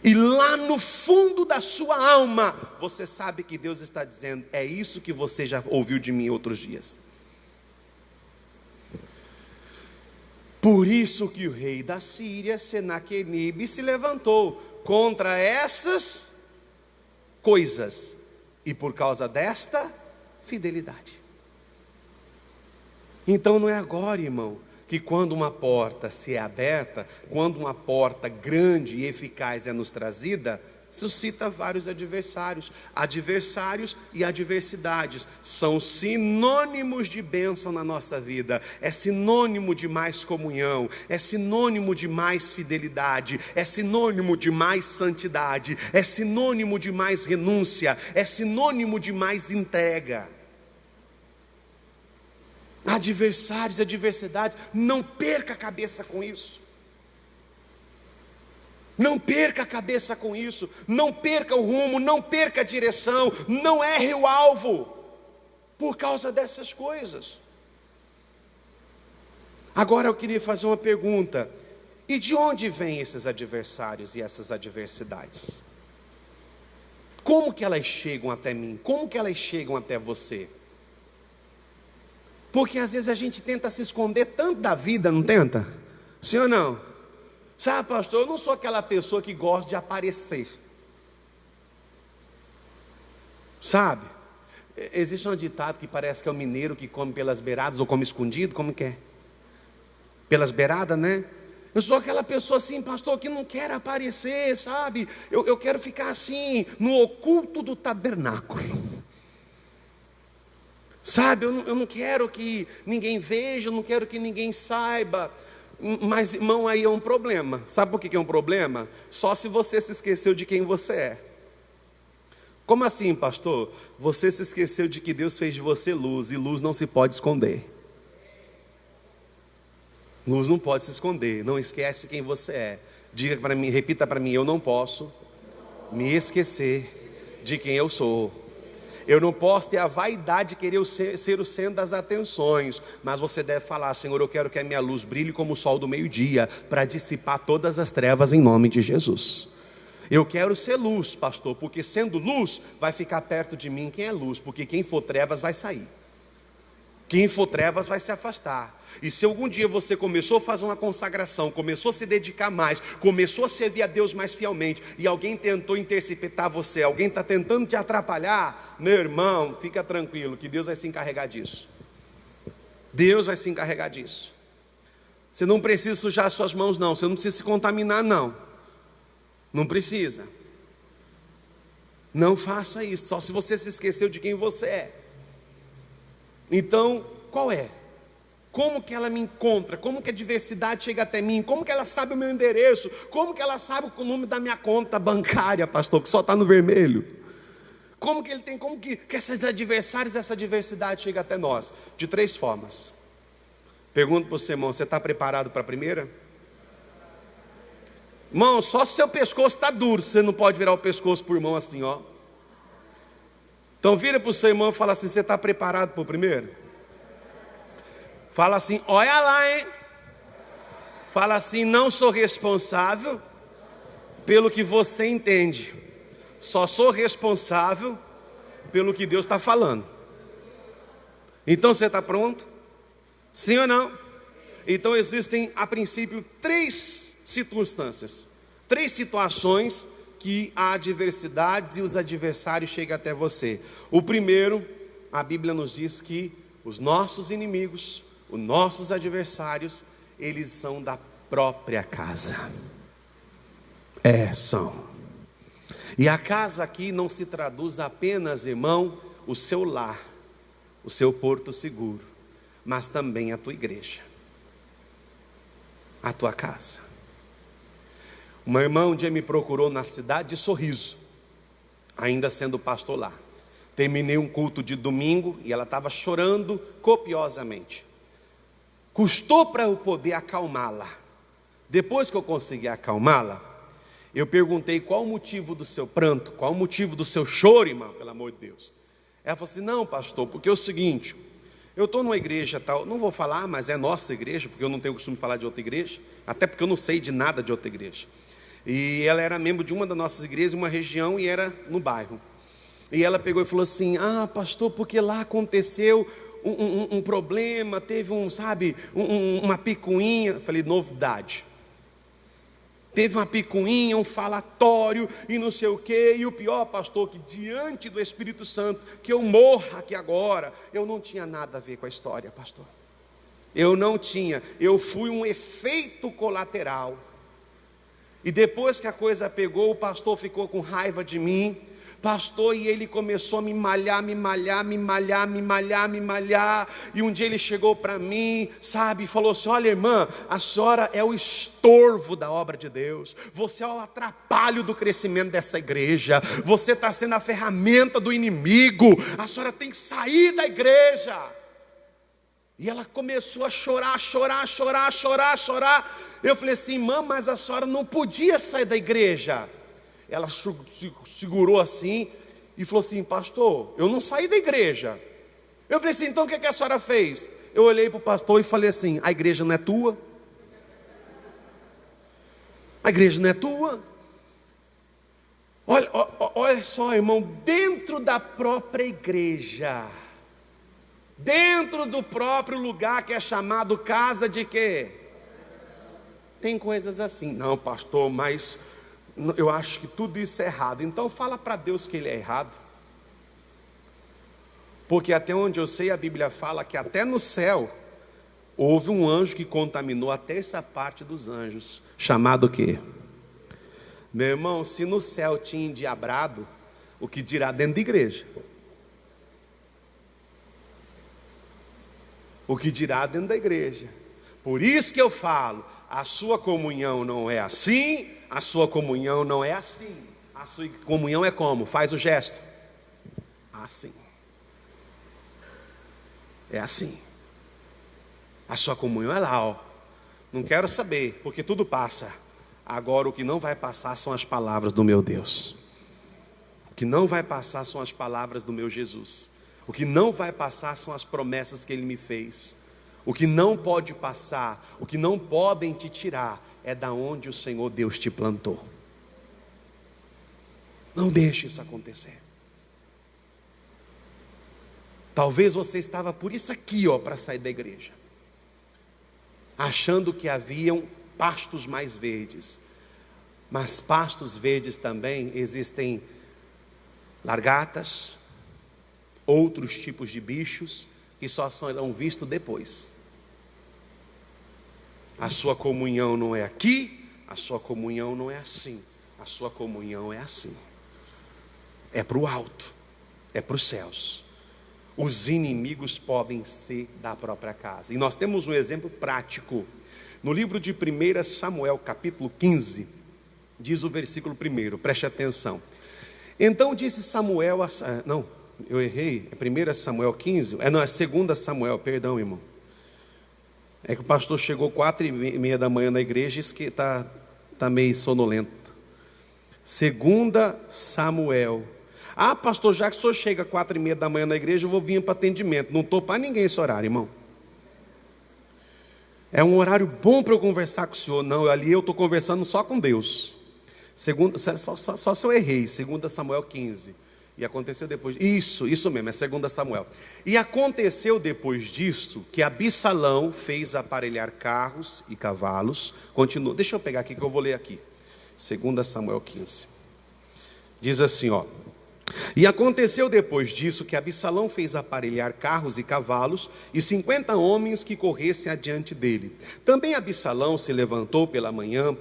E lá no fundo da sua alma, você sabe que Deus está dizendo, é isso que você já ouviu de mim outros dias. Por isso que o rei da Síria, Senaqueribe, se levantou contra essas coisas, e por causa desta fidelidade. Então não é agora, irmão, que quando uma porta se é aberta, quando uma porta grande e eficaz é nos trazida, suscita vários adversários. Adversários e adversidades são sinônimos de bênção na nossa vida. É sinônimo de mais comunhão, é sinônimo de mais fidelidade, é sinônimo de mais santidade, é sinônimo de mais renúncia, é sinônimo de mais entrega. Adversários e adversidades, não perca a cabeça com isso. Não perca a cabeça com isso, não perca o rumo, não perca a direção, não erre o alvo, por causa dessas coisas. Agora eu queria fazer uma pergunta, e de onde vêm esses adversários e essas adversidades? Como que elas chegam até mim? Como que elas chegam até você? Porque às vezes a gente tenta se esconder tanto da vida, não tenta? Sim ou não? Sabe, pastor, eu não sou aquela pessoa que gosta de aparecer. Sabe? Existe um ditado que parece que é o mineiro que come pelas beiradas ou come escondido, como que é? Pelas beiradas, né? Eu sou aquela pessoa assim, pastor, que não quer aparecer, sabe? Eu quero ficar assim, no oculto do tabernáculo. Sabe, eu não quero que ninguém veja, eu não quero que ninguém saiba. Mas, irmão, aí é um problema. Sabe por que é um problema? Só se você se esqueceu de quem você é. Como assim, pastor? Você se esqueceu de que Deus fez de você luz, e luz não se pode esconder. Luz não pode se esconder. Não esquece quem você é. Diga para mim, repita para mim, eu não posso me esquecer de quem eu sou. Eu não posso ter a vaidade de querer ser o centro das atenções, mas você deve falar, Senhor, eu quero que a minha luz brilhe como o sol do meio-dia, para dissipar todas as trevas em nome de Jesus. Eu quero ser luz, pastor, porque sendo luz, vai ficar perto de mim quem é luz, porque quem for trevas vai sair. Quem for trevas vai se afastar. E se algum dia você começou a fazer uma consagração, começou a se dedicar mais, começou a servir a Deus mais fielmente, e alguém tentou interceptar você, alguém está tentando te atrapalhar, meu irmão, fica tranquilo, que Deus vai se encarregar disso. Deus vai se encarregar disso. Você não precisa sujar as suas mãos não, você não precisa se contaminar não. Não precisa. Não faça isso, só se você se esqueceu de quem você é. Então, qual é? Como que ela me encontra? Como que a diversidade chega até mim? Como que ela sabe o meu endereço? Como que ela sabe o nome da minha conta bancária, pastor, que só está no vermelho? Como que ele tem, como que esses adversários, essa diversidade chega até nós? De 3 formas. Pergunto para o seu irmão, você está preparado para a primeira? Irmão, só se seu pescoço está duro, você não pode virar o pescoço por mão assim, ó. Então vira para o seu irmão e fala assim, você está preparado para o primeiro? Fala assim, olha lá, hein? Fala assim, não sou responsável pelo que você entende. Só sou responsável pelo que Deus está falando. Então você está pronto? Sim ou não? Então existem, a princípio, 3 circunstâncias, 3 situações que há adversidades e os adversários chegam até você. O primeiro, a Bíblia nos diz que os nossos inimigos, os nossos adversários, eles são da própria casa. São. E a casa aqui não se traduz apenas, irmão, o seu lar, o seu porto seguro, mas também a tua igreja, a tua casa. Uma irmã um dia me procurou na cidade de Sorriso, ainda sendo pastor lá. Terminei um culto de domingo e ela estava chorando copiosamente. Custou para eu poder acalmá-la. Depois que eu consegui acalmá-la, eu perguntei qual o motivo do seu pranto, qual o motivo do seu choro, irmão, pelo amor de Deus. Ela falou assim: não, pastor, porque é o seguinte, eu estou numa igreja tal, não vou falar, mas é nossa igreja, porque eu não tenho o costume de falar de outra igreja, até porque eu não sei de nada de outra igreja. E ela era membro de uma das nossas igrejas, em uma região, e era no bairro. E ela pegou e falou assim: pastor, porque lá aconteceu um problema, teve uma picuinha. Eu falei: novidade. Teve uma picuinha, um falatório e não sei o quê. E o pior, pastor, que diante do Espírito Santo, que eu morra aqui agora, eu não tinha nada a ver com a história, pastor. Eu não tinha, eu fui um efeito colateral. E depois que a coisa pegou, o pastor ficou com raiva de mim, pastor, e ele começou a me malhar, e um dia ele chegou para mim, e falou assim: olha, irmã, a senhora é o estorvo da obra de Deus, você é o atrapalho do crescimento dessa igreja, você está sendo a ferramenta do inimigo, a senhora tem que sair da igreja. E ela começou a chorar. Eu falei assim: irmã, mas a senhora não podia sair da igreja. Ela se segurou assim e falou assim: pastor, eu não saí da igreja. Eu falei assim: então o que a senhora fez? Eu olhei para o pastor e falei assim: a igreja não é tua? A igreja não é tua? Olha só, irmão, dentro da própria igreja, dentro do próprio lugar que é chamado casa de quê? Tem coisas assim: não, pastor, mas eu acho que tudo isso é errado. Então fala para Deus que ele é errado. Porque até onde eu sei, a Bíblia fala que até no céu houve um anjo que contaminou a terça parte dos anjos, chamado o quê? Meu irmão, se no céu tinha endiabrado, o que dirá dentro da igreja? O que dirá dentro da igreja? Por isso que eu falo, a sua comunhão não é assim, a sua comunhão não é assim. A sua comunhão é como? Faz o gesto. Assim. É assim. A sua comunhão é lá, ó. Não quero saber, porque tudo passa. Agora o que não vai passar são as palavras do meu Deus. O que não vai passar são as palavras do meu Jesus. O que não vai passar são as promessas que Ele me fez. O que não pode passar, o que não podem te tirar, é da onde o Senhor Deus te plantou. Não deixe isso acontecer. Talvez você estava por isso aqui, ó, para sair da igreja, achando que haviam pastos mais verdes. Mas pastos verdes também existem largatas, outros tipos de bichos que só serão vistos depois. A sua comunhão não é aqui, a sua comunhão não é assim, a sua comunhão é assim. É para o alto, é para os céus. Os inimigos podem ser da própria casa. E nós temos um exemplo prático. No livro de 1 Samuel, capítulo 15, diz o versículo 1, preste atenção. Então disse Samuel, eu errei, é 1 Samuel 15, é 2 Samuel, perdão, irmão. É que o pastor chegou 4h30 da manhã na igreja e diz que está meio sonolento. 2 Samuel. Pastor, já que o senhor chega 4h30 da manhã na igreja, eu vou vir para atendimento. Não estou para ninguém esse horário, irmão. É um horário bom para eu conversar com o senhor. Não, ali eu estou conversando só com Deus. Só se eu errei, 2 Samuel 15. E aconteceu depois, isso mesmo, é 2 Samuel. E aconteceu depois disso, que Absalão fez aparelhar carros e cavalos. Continua, deixa eu pegar aqui que eu vou ler aqui. 2 Samuel 15. Diz assim, ó: e aconteceu depois disso que Absalão fez aparelhar carros e cavalos e 50 homens que corressem adiante dele. Também Absalão se levantou pela manhã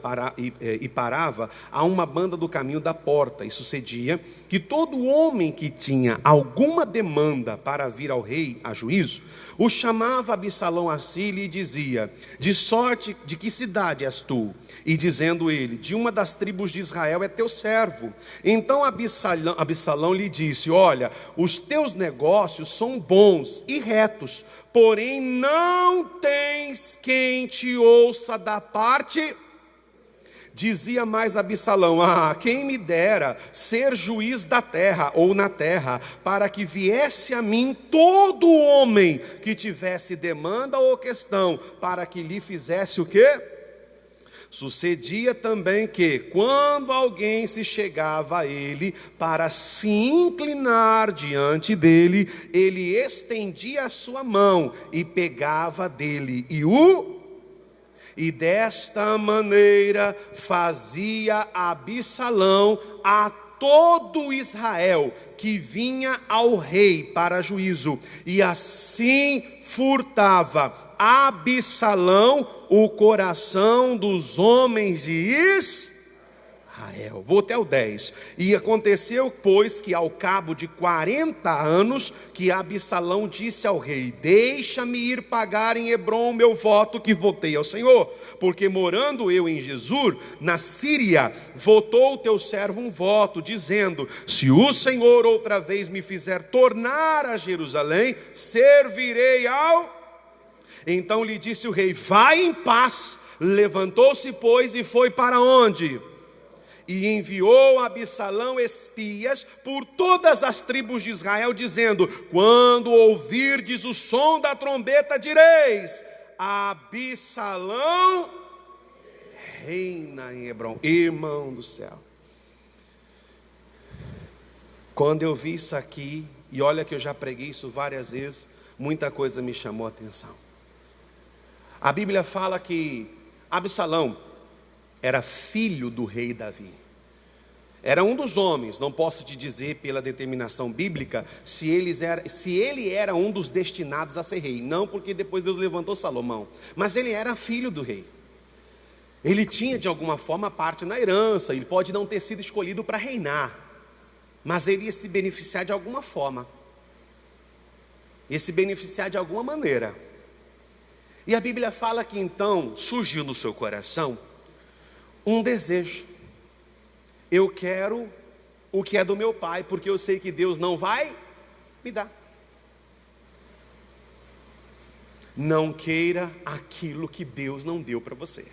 e parava a uma banda do caminho da porta. E sucedia que todo homem que tinha alguma demanda para vir ao rei a juízo, o chamava Absalão a si e lhe dizia: de sorte, de que cidade és tu? E dizendo ele: de uma das tribos de Israel é teu servo. Então Absalão lhe disse: olha, os teus negócios são bons e retos, porém não tens quem te ouça da parte. Dizia mais Absalão: quem me dera ser juiz da terra ou na terra, para que viesse a mim todo homem que tivesse demanda ou questão, para que lhe fizesse o quê? Sucedia também que, quando alguém se chegava a ele para se inclinar diante dele, ele estendia a sua mão e pegava dele e desta maneira fazia Absalão a todo Israel que vinha ao rei para juízo, e assim furtava Absalão o coração dos homens de Israel. Vou até o 10. E aconteceu, pois, que ao cabo de 40 anos, que Absalão disse ao rei: deixa-me ir pagar em Hebrom o meu voto que votei ao Senhor, porque morando eu em Jesur, na Síria, votou o teu servo um voto, dizendo: se o Senhor outra vez me fizer tornar a Jerusalém, servirei ao... Então lhe disse o rei: vai em paz. Levantou-se, pois, e foi para onde? E enviou Absalão espias por todas as tribos de Israel, dizendo: quando ouvirdes o som da trombeta, direis: Absalão reina em Hebrom. Irmão do céu, quando eu vi isso aqui, e olha que eu já preguei isso várias vezes, muita coisa me chamou a atenção. A Bíblia fala que Absalão era filho do rei Davi. Era um dos homens, não posso te dizer pela determinação bíblica se ele era um dos destinados a ser rei. Não, porque depois Deus levantou Salomão. Mas ele era filho do rei. Ele tinha de alguma forma parte na herança. Ele pode não ter sido escolhido para reinar, mas ele ia se beneficiar de alguma forma. Ia se beneficiar de alguma maneira. E a Bíblia fala que então surgiu no seu coração um desejo. Eu quero o que é do meu pai, porque eu sei que Deus não vai me dar. Não queira aquilo que Deus não deu para você.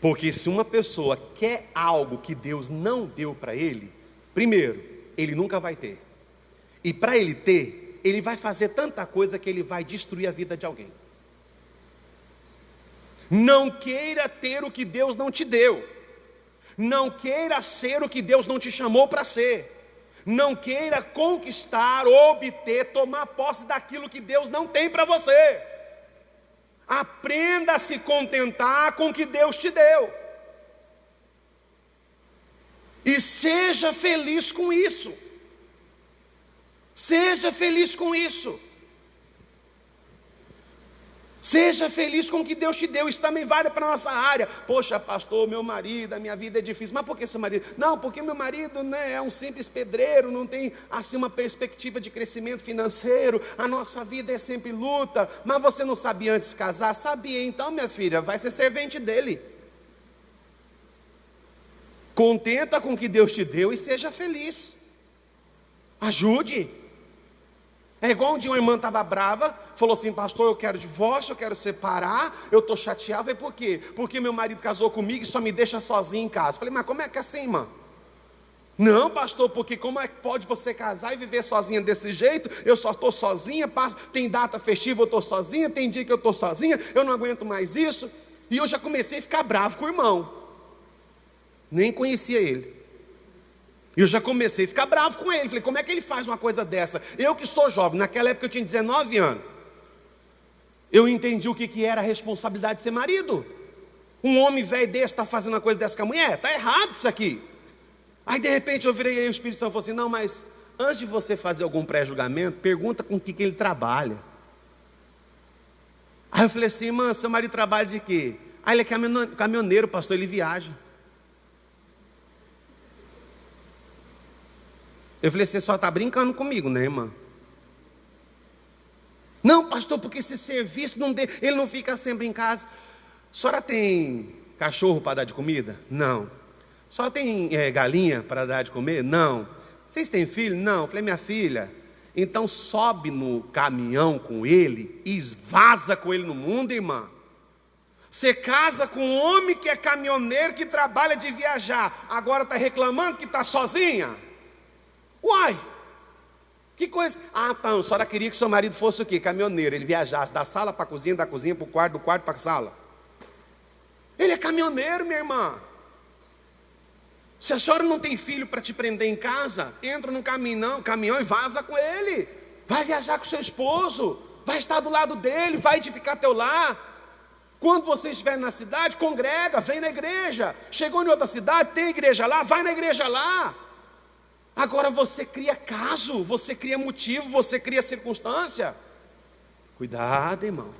Porque se uma pessoa quer algo que Deus não deu para ele, primeiro, ele nunca vai ter. E para ele ter, ele vai fazer tanta coisa que ele vai destruir a vida de alguém. Não queira ter o que Deus não te deu. Não queira ser o que Deus não te chamou para ser. Não queira conquistar, obter, tomar posse daquilo que Deus não tem para você. Aprenda a se contentar com o que Deus te deu. E seja feliz com isso. Seja feliz com isso. Seja feliz com o que Deus te deu. Isso também vale para a nossa área. Poxa, pastor, meu marido, a minha vida é difícil. Mas por que seu marido? Não, porque meu marido é um simples pedreiro, não tem assim uma perspectiva de crescimento financeiro. A nossa vida é sempre luta. Mas você não sabia antes de casar? Sabia. Então, minha filha, vai ser servente dele. Contenta com o que Deus te deu e seja feliz. Ajude. É igual um dia uma irmã estava brava, falou assim: pastor, eu quero divórcio, eu quero separar, eu estou chateado. E por quê? Porque meu marido casou comigo e só me deixa sozinho em casa. Falei: mas como é que é assim, irmã? Não, pastor, porque como é que pode você casar e viver sozinha desse jeito? Eu só estou sozinha, tem data festiva, eu estou sozinha, tem dia que eu estou sozinha, eu não aguento mais isso. E eu já comecei a ficar bravo com o irmão. Nem conhecia ele. Eu já comecei a ficar bravo com ele. Falei: como é que ele faz uma coisa dessa? Eu que sou jovem, naquela época eu tinha 19 anos. Eu entendi o que era a responsabilidade de ser marido. Um homem velho desse está fazendo uma coisa dessa com a mulher? Está errado isso aqui. Aí de repente eu virei, aí o Espírito Santo falou assim: não, mas antes de você fazer algum pré-julgamento, pergunta com o que ele trabalha. Aí eu falei assim: irmã, seu marido trabalha de quê? Ah, ele é caminhoneiro, pastor, ele viaja. Eu falei: você só está brincando comigo, né, irmã? Não, pastor, porque esse serviço não tem, ele não fica sempre em casa. A senhora tem cachorro para dar de comida? Não. Só tem galinha para dar de comer? Não. Vocês têm filho? Não. Eu falei: minha filha, então sobe no caminhão com ele e vaza com ele no mundo, irmã. Você casa com um homem que é caminhoneiro, que trabalha de viajar, agora está reclamando que está sozinha? Uai, que coisa. Ah, então, a senhora queria que seu marido fosse o quê? Caminhoneiro, ele viajasse da sala para a cozinha, da cozinha para o quarto, do quarto para a sala. Ele é caminhoneiro, minha irmã. Se a senhora não tem filho para te prender em casa, entra no caminhão e vaza com ele. Vai viajar com seu esposo, vai estar do lado dele, vai edificar teu lar. Quando você estiver na cidade, congrega, vem na igreja. Chegou em outra cidade, tem igreja lá, vai na igreja lá. Agora você cria caso, você cria motivo, você cria circunstância. Cuidado, irmão.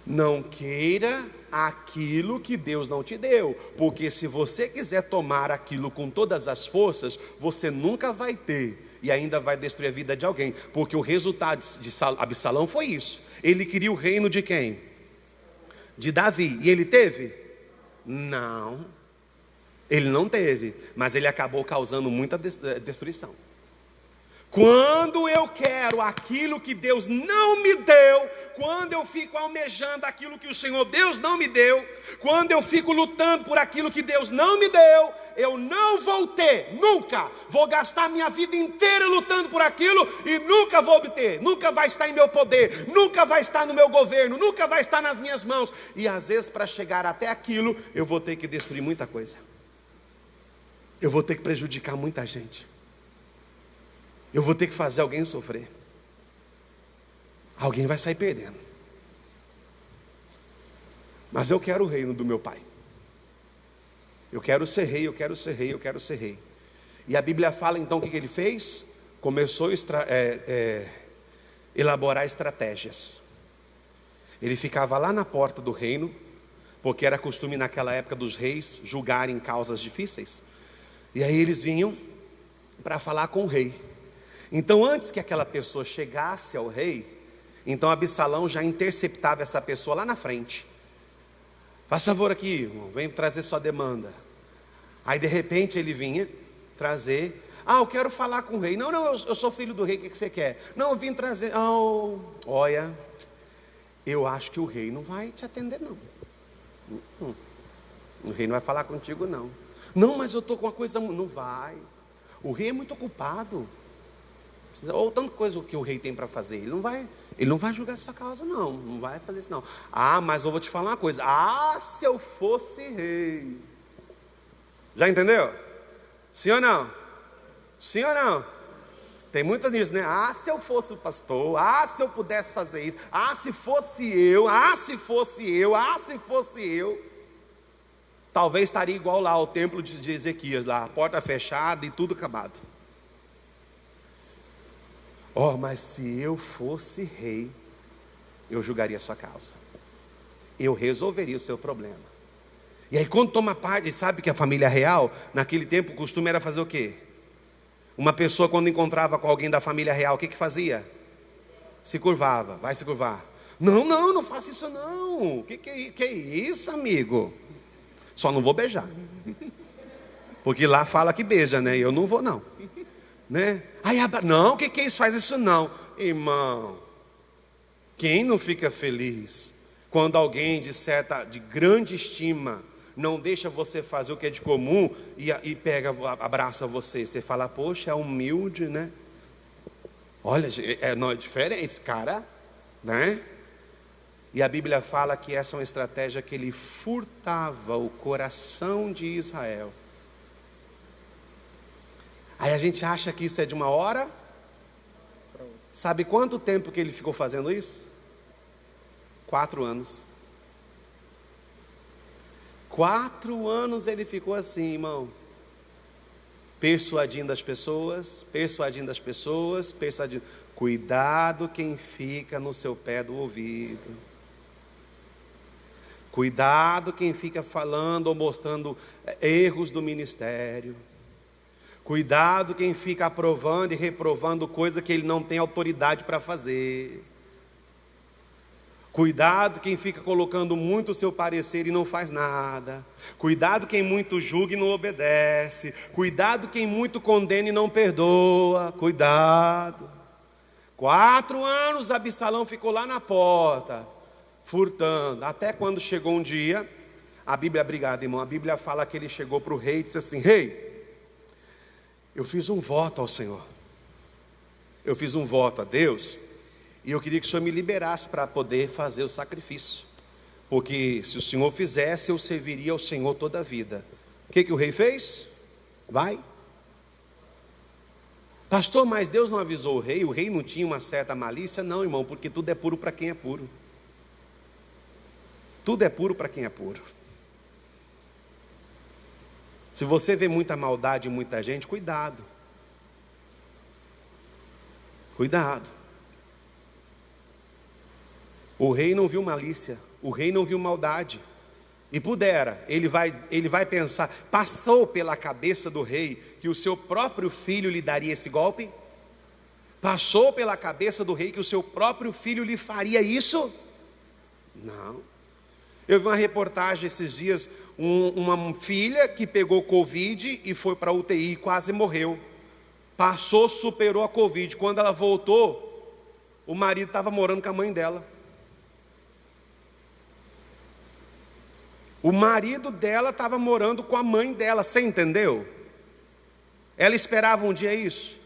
Não queira aquilo que Deus não te deu, porque se você quiser tomar aquilo com todas as forças, você nunca vai ter, e ainda vai destruir a vida de alguém, porque o resultado de Absalão foi isso. Ele queria o reino de quem? De Davi, e ele teve? Não, ele não teve, mas ele acabou causando muita destruição. Quando eu quero aquilo que Deus não me deu, quando eu fico almejando aquilo que o Senhor Deus não me deu, quando eu fico lutando por aquilo que Deus não me deu, eu não vou ter, nunca. Vou gastar minha vida inteira lutando por aquilo e nunca vou obter, nunca vai estar em meu poder, nunca vai estar no meu governo, nunca vai estar nas minhas mãos. E às vezes, para chegar até aquilo, eu vou ter que destruir muita coisa. Eu vou ter que prejudicar muita gente. Eu vou ter que fazer alguém sofrer. Alguém vai sair perdendo. Mas eu quero o reino do meu pai. Eu quero ser rei, eu quero ser rei, eu quero ser rei. E a Bíblia fala então o que ele fez? Começou a elaborar estratégias. Ele ficava lá na porta do reino, porque era costume naquela época dos reis julgarem causas difíceis. E aí eles vinham para falar com o rei. Então antes que aquela pessoa chegasse ao rei, então Absalão já interceptava essa pessoa lá na frente. Faz favor aqui, irmão, vem trazer sua demanda. Aí de repente ele vinha trazer: ah, eu quero falar com o rei. Não, eu sou filho do rei, o que você quer? Não, eu vim trazer. Olha, eu acho que o rei não vai te atender não. O rei não vai falar contigo não. Não, mas eu estou com uma coisa. Não vai. O rei é muito ocupado. Ou tanta coisa que o rei tem para fazer. Ele não vai julgar sua causa não. Não vai fazer isso não. Ah, mas eu vou te falar uma coisa. Ah, se eu fosse rei. Já entendeu? Sim ou não? Sim ou não? Tem muitas nisso, né? Ah, se eu fosse o pastor. Ah, se eu pudesse fazer isso. Ah, se fosse eu. Ah, se fosse eu. Ah, se fosse eu. Talvez estaria igual lá ao templo de Ezequias lá, a porta fechada e tudo acabado. Mas se eu fosse rei, eu julgaria a sua causa. Eu resolveria o seu problema. E aí quando toma parte, sabe que a família real, naquele tempo o costume era fazer o quê? Uma pessoa quando encontrava com alguém da família real, o que fazia? Se curvava, vai se curvar. Não faça isso não. Que é isso, amigo? Só não vou beijar. Porque lá fala que beija, né? Eu não vou não. Né? Aí, não, que é isso? Faz isso não. Irmão, quem não fica feliz quando alguém de grande estima não deixa você fazer o que é de comum e pega, abraça você? Você fala: poxa, é humilde, né? Olha, não é diferente esse cara, né? E a Bíblia fala que essa é uma estratégia que ele furtava o coração de Israel. Aí a gente acha que isso é de uma hora. Sabe quanto tempo que ele ficou fazendo isso? 4 anos. 4 anos ele ficou assim, irmão. persuadindo as pessoas, persuadindo as pessoas, persuadindo. Cuidado quem fica no seu pé do ouvido. Cuidado quem fica falando ou mostrando erros do ministério. Cuidado quem fica aprovando e reprovando coisa que ele não tem autoridade para fazer. Cuidado quem fica colocando muito o seu parecer e não faz nada. Cuidado quem muito julga e não obedece. Cuidado quem muito condena e não perdoa. Cuidado. 4 anos Absalão ficou lá na porta, furtando, até quando chegou um dia, a Bíblia, obrigado irmão, a Bíblia fala que ele chegou para o rei e disse assim: rei, eu fiz um voto ao Senhor, eu fiz um voto a Deus, e eu queria que o Senhor me liberasse para poder fazer o sacrifício, porque se o Senhor fizesse, eu serviria ao Senhor toda a vida. O que o rei fez? Vai. Pastor, mas Deus não avisou o rei não tinha uma certa malícia? Não, irmão, porque tudo é puro para quem é puro. Tudo é puro para quem é puro. Se você vê muita maldade em muita gente, cuidado. Cuidado. O rei não viu malícia, o rei não viu maldade. E pudera, ele vai pensar, passou pela cabeça do rei que o seu próprio filho lhe daria esse golpe? Passou pela cabeça do rei que o seu próprio filho lhe faria isso? Não. Eu vi uma reportagem esses dias, uma filha que pegou Covid e foi para a UTI, quase morreu. Passou, superou a Covid. Quando ela voltou, o marido estava morando com a mãe dela. O marido dela estava morando com a mãe dela, você entendeu? Ela esperava um dia isso?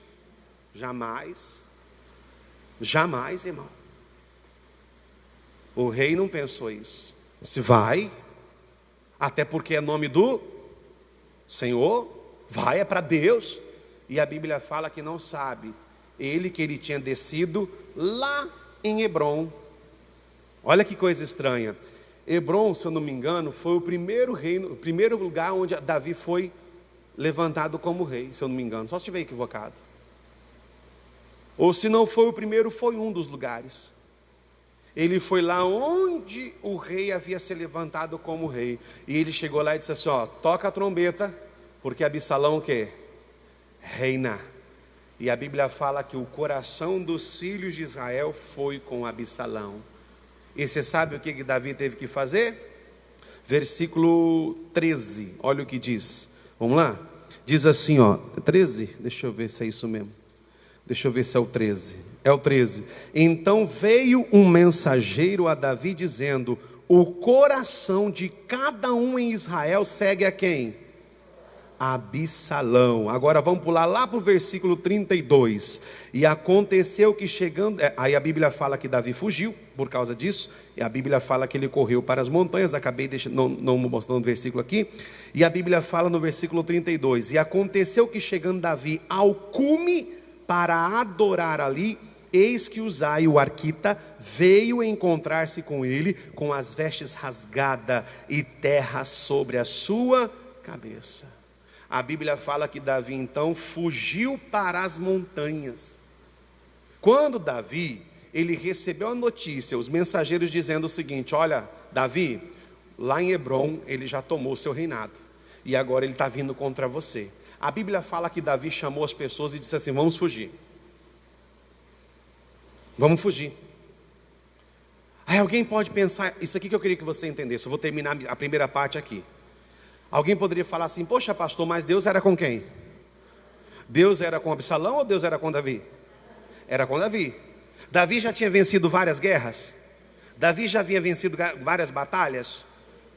Jamais. Jamais, irmão. O rei não pensou isso. Se vai, até porque é nome do Senhor, vai, é para Deus. E a Bíblia fala que não sabe, que ele tinha descido lá em Hebrom. Olha que coisa estranha. Hebrom, se eu não me engano, foi o primeiro reino, o primeiro lugar onde Davi foi levantado como rei, se eu não me engano, só se estiver equivocado. Ou se não foi o primeiro, foi um dos lugares. Ele foi lá onde o rei havia se levantado como rei. E ele chegou lá e disse assim: ó, toca a trombeta, porque Absalão o quê? Reina. E a Bíblia fala que o coração dos filhos de Israel foi com Absalão. E você sabe o que Davi teve que fazer? Versículo 13, olha o que diz. Vamos lá? Diz assim, ó, 13? Deixa eu ver se é isso mesmo. Deixa eu ver se é o 13. É o 13. Então veio um mensageiro a Davi dizendo: o coração de cada um em Israel segue a quem? Absalão. Agora vamos pular lá para o versículo 32. E aconteceu que chegando, aí a Bíblia fala que Davi fugiu por causa disso, e a Bíblia fala que ele correu para as montanhas. Acabei não mostrando o versículo aqui. E a Bíblia fala no versículo 32: e aconteceu que chegando Davi ao cume para adorar ali, eis que Uzai, o arquita, veio encontrar-se com ele, com as vestes rasgadas e terra sobre a sua cabeça. A Bíblia fala que Davi então fugiu para as montanhas. Quando Davi, ele recebeu a notícia, os mensageiros dizendo o seguinte: olha, Davi, lá em Hebrom ele já tomou o seu reinado, e agora ele está vindo contra você. A Bíblia fala que Davi chamou as pessoas e disse assim: vamos fugir. Vamos fugir. Aí alguém pode pensar, isso aqui que eu queria que você entendesse, eu vou terminar a primeira parte aqui. Alguém poderia falar assim: poxa pastor, mas Deus era com quem? Deus era com Absalão ou Deus era com Davi? Era com Davi. Davi já tinha vencido várias guerras? Davi já havia vencido várias batalhas?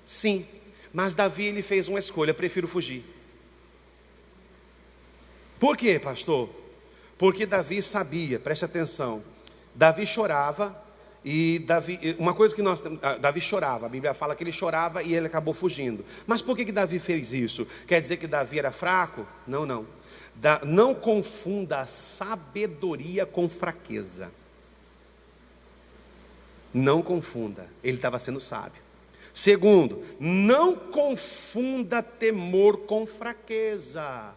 Sim, mas Davi ele fez uma escolha: prefiro fugir. Por quê, pastor? Porque Davi sabia, preste atenção, Davi chorava. E Davi, uma coisa que Davi chorava, a Bíblia fala que ele chorava e ele acabou fugindo. Mas por que Davi fez isso? Quer dizer que Davi era fraco? Não. Não confunda a sabedoria com fraqueza. Não confunda, ele estava sendo sábio. Segundo, não confunda temor com fraqueza.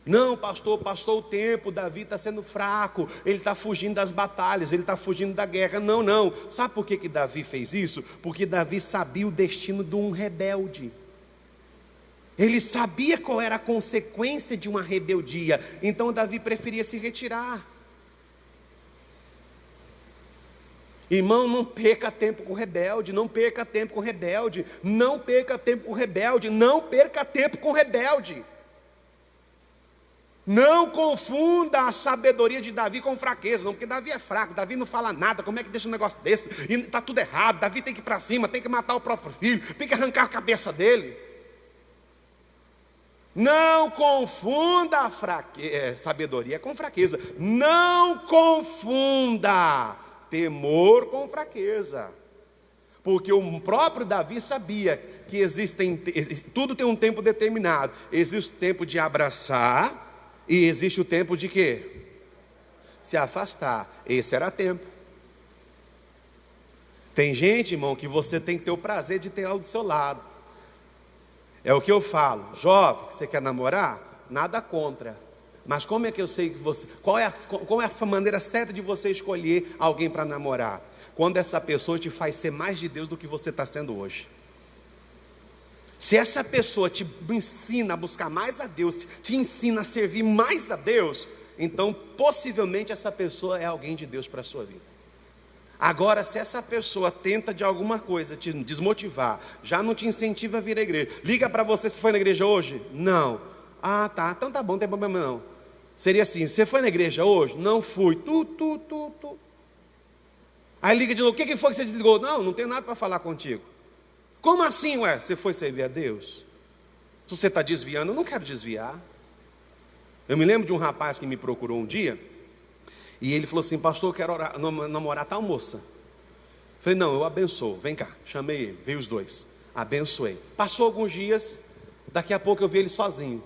Não, pastor, passou o tempo, Davi está sendo fraco, ele está fugindo das batalhas, ele está fugindo da guerra. Não, não. Sabe por que Davi fez isso? Porque Davi sabia o destino de um rebelde. Ele sabia qual era a consequência de uma rebeldia. Então Davi preferia se retirar. Irmão, não perca tempo com rebelde, não perca tempo com rebelde, não perca tempo com rebelde, não perca tempo com rebelde. Não confunda a sabedoria de Davi com fraqueza, não, porque Davi é fraco, Davi não fala nada, como é que deixa um negócio desse? E está tudo errado, Davi tem que ir para cima, tem que matar o próprio filho, tem que arrancar a cabeça dele. Não confunda a sabedoria com fraqueza, não confunda temor com fraqueza, porque o próprio Davi sabia que tudo tem um tempo determinado, existe o tempo de abraçar, e existe o tempo de quê? Se afastar. Esse era tempo. Tem gente, irmão, que você tem que ter o prazer de ter ela do seu lado. É o que eu falo. Jovem, você quer namorar? Nada contra. Mas como é que eu sei que você... Qual é a maneira certa de você escolher alguém para namorar? Quando essa pessoa te faz ser mais de Deus do que você está sendo hoje. Se essa pessoa te ensina a buscar mais a Deus, te ensina a servir mais a Deus, então possivelmente essa pessoa é alguém de Deus para a sua vida. Agora, se essa pessoa tenta de alguma coisa te desmotivar, já não te incentiva a vir à igreja, liga para você: se foi na igreja hoje? Não. Ah, tá, então tá bom, não tem problema não. Seria assim: você foi na igreja hoje? Não fui. Aí liga de novo: o que foi que você desligou? Não tem nada para falar contigo. Como assim, ué? Você foi servir a Deus? Se você está desviando, eu não quero desviar. Eu me lembro de um rapaz que me procurou um dia, e ele falou assim: pastor, eu quero namorar tal moça. Falei: não, eu abençoo, vem cá. Chamei ele, veio os dois, abençoei. Passou alguns dias, daqui a pouco eu vi ele sozinho.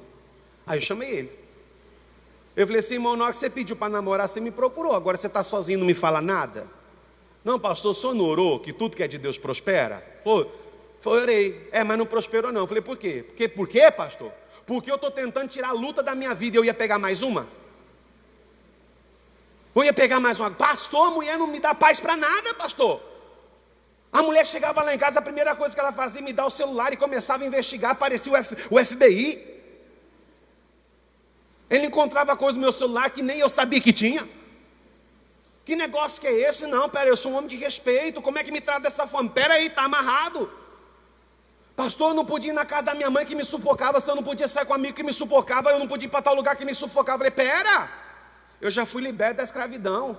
Aí eu chamei ele. Eu falei assim: irmão, na hora que você pediu para namorar, você me procurou, agora você está sozinho e não me fala nada? Não, pastor, o senhor não orou que tudo que é de Deus prospera? Falei: orei. Mas não prosperou não. Falei: por quê? Por quê, pastor? Porque eu estou tentando tirar a luta da minha vida e eu ia pegar mais uma? Eu ia pegar mais uma? Pastor, a mulher não me dá paz para nada, pastor. A mulher chegava lá em casa, a primeira coisa que ela fazia, me dar o celular e começava a investigar, parecia o FBI. Ele encontrava coisa no meu celular que nem eu sabia que tinha. Que negócio que é esse? Não, pera, eu sou um homem de respeito, como é que me trata dessa forma? Pera aí, está amarrado. Pastor, eu não podia ir na casa da minha mãe que me sufocava, se eu não podia sair com um amigo que me sufocava, eu não podia ir para tal lugar que me sufocava. Eu falei: pera, eu já fui liberto da escravidão.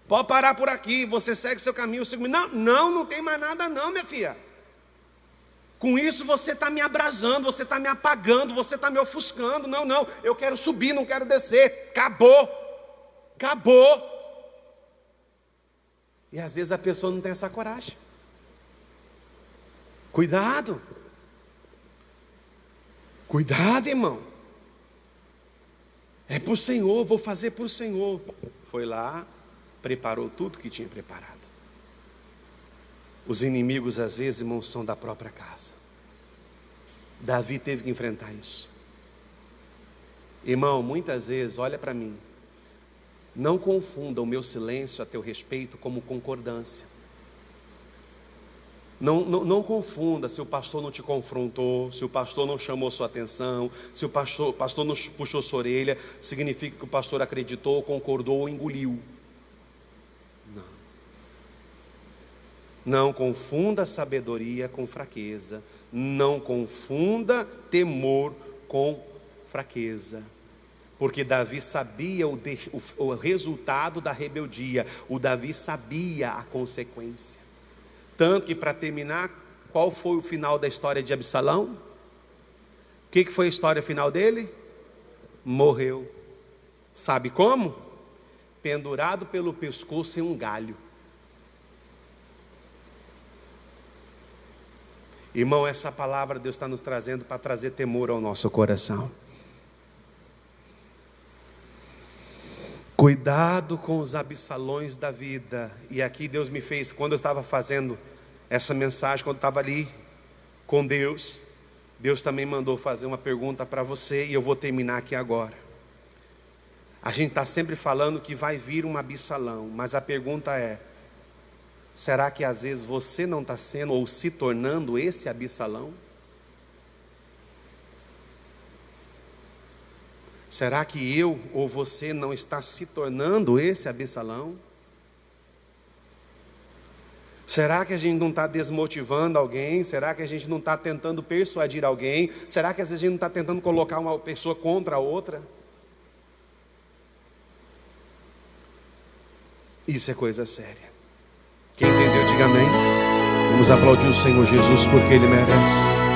Pode parar por aqui, você segue seu caminho. Não tem mais nada não, minha filha. Com isso você está me abrasando, você está me apagando, você está me ofuscando. Não, eu quero subir, não quero descer. Acabou. E às vezes a pessoa não tem essa coragem. Cuidado, irmão. É para o Senhor, vou fazer para o Senhor. Foi lá, preparou tudo que tinha preparado. Os inimigos às vezes, irmãos, são da própria casa. Davi teve que enfrentar isso. Irmão, muitas vezes, olha para mim, não confunda o meu silêncio a teu respeito como concordância. Não confunda se o pastor não te confrontou, se o pastor não chamou sua atenção, se o pastor não puxou sua orelha, significa que o pastor acreditou, concordou ou engoliu. Não confunda sabedoria com fraqueza, não confunda temor com fraqueza. Porque Davi sabia o resultado da rebeldia, o Davi sabia a consequência. Tanto que, para terminar, qual foi o final da história de Absalão? O que foi a história final dele? Morreu. Sabe como? Pendurado pelo pescoço em um galho. Irmão, essa palavra Deus está nos trazendo para trazer temor ao nosso coração. Cuidado com os Absalões da vida. E aqui Deus me fez, quando eu estava fazendo essa mensagem, quando eu estava ali com Deus Deus também mandou fazer uma pergunta para você, e eu vou terminar aqui agora. A gente está sempre falando que vai vir um Absalão, mas a pergunta é: será que às vezes você não está sendo ou se tornando esse Absalão? Será que eu ou você não está se tornando esse Absalão? Será que a gente não está desmotivando alguém? Será que a gente não está tentando persuadir alguém? Será que às vezes a gente não está tentando colocar uma pessoa contra a outra? Isso é coisa séria. Quem entendeu, diga amém. Vamos aplaudir o Senhor Jesus porque Ele merece.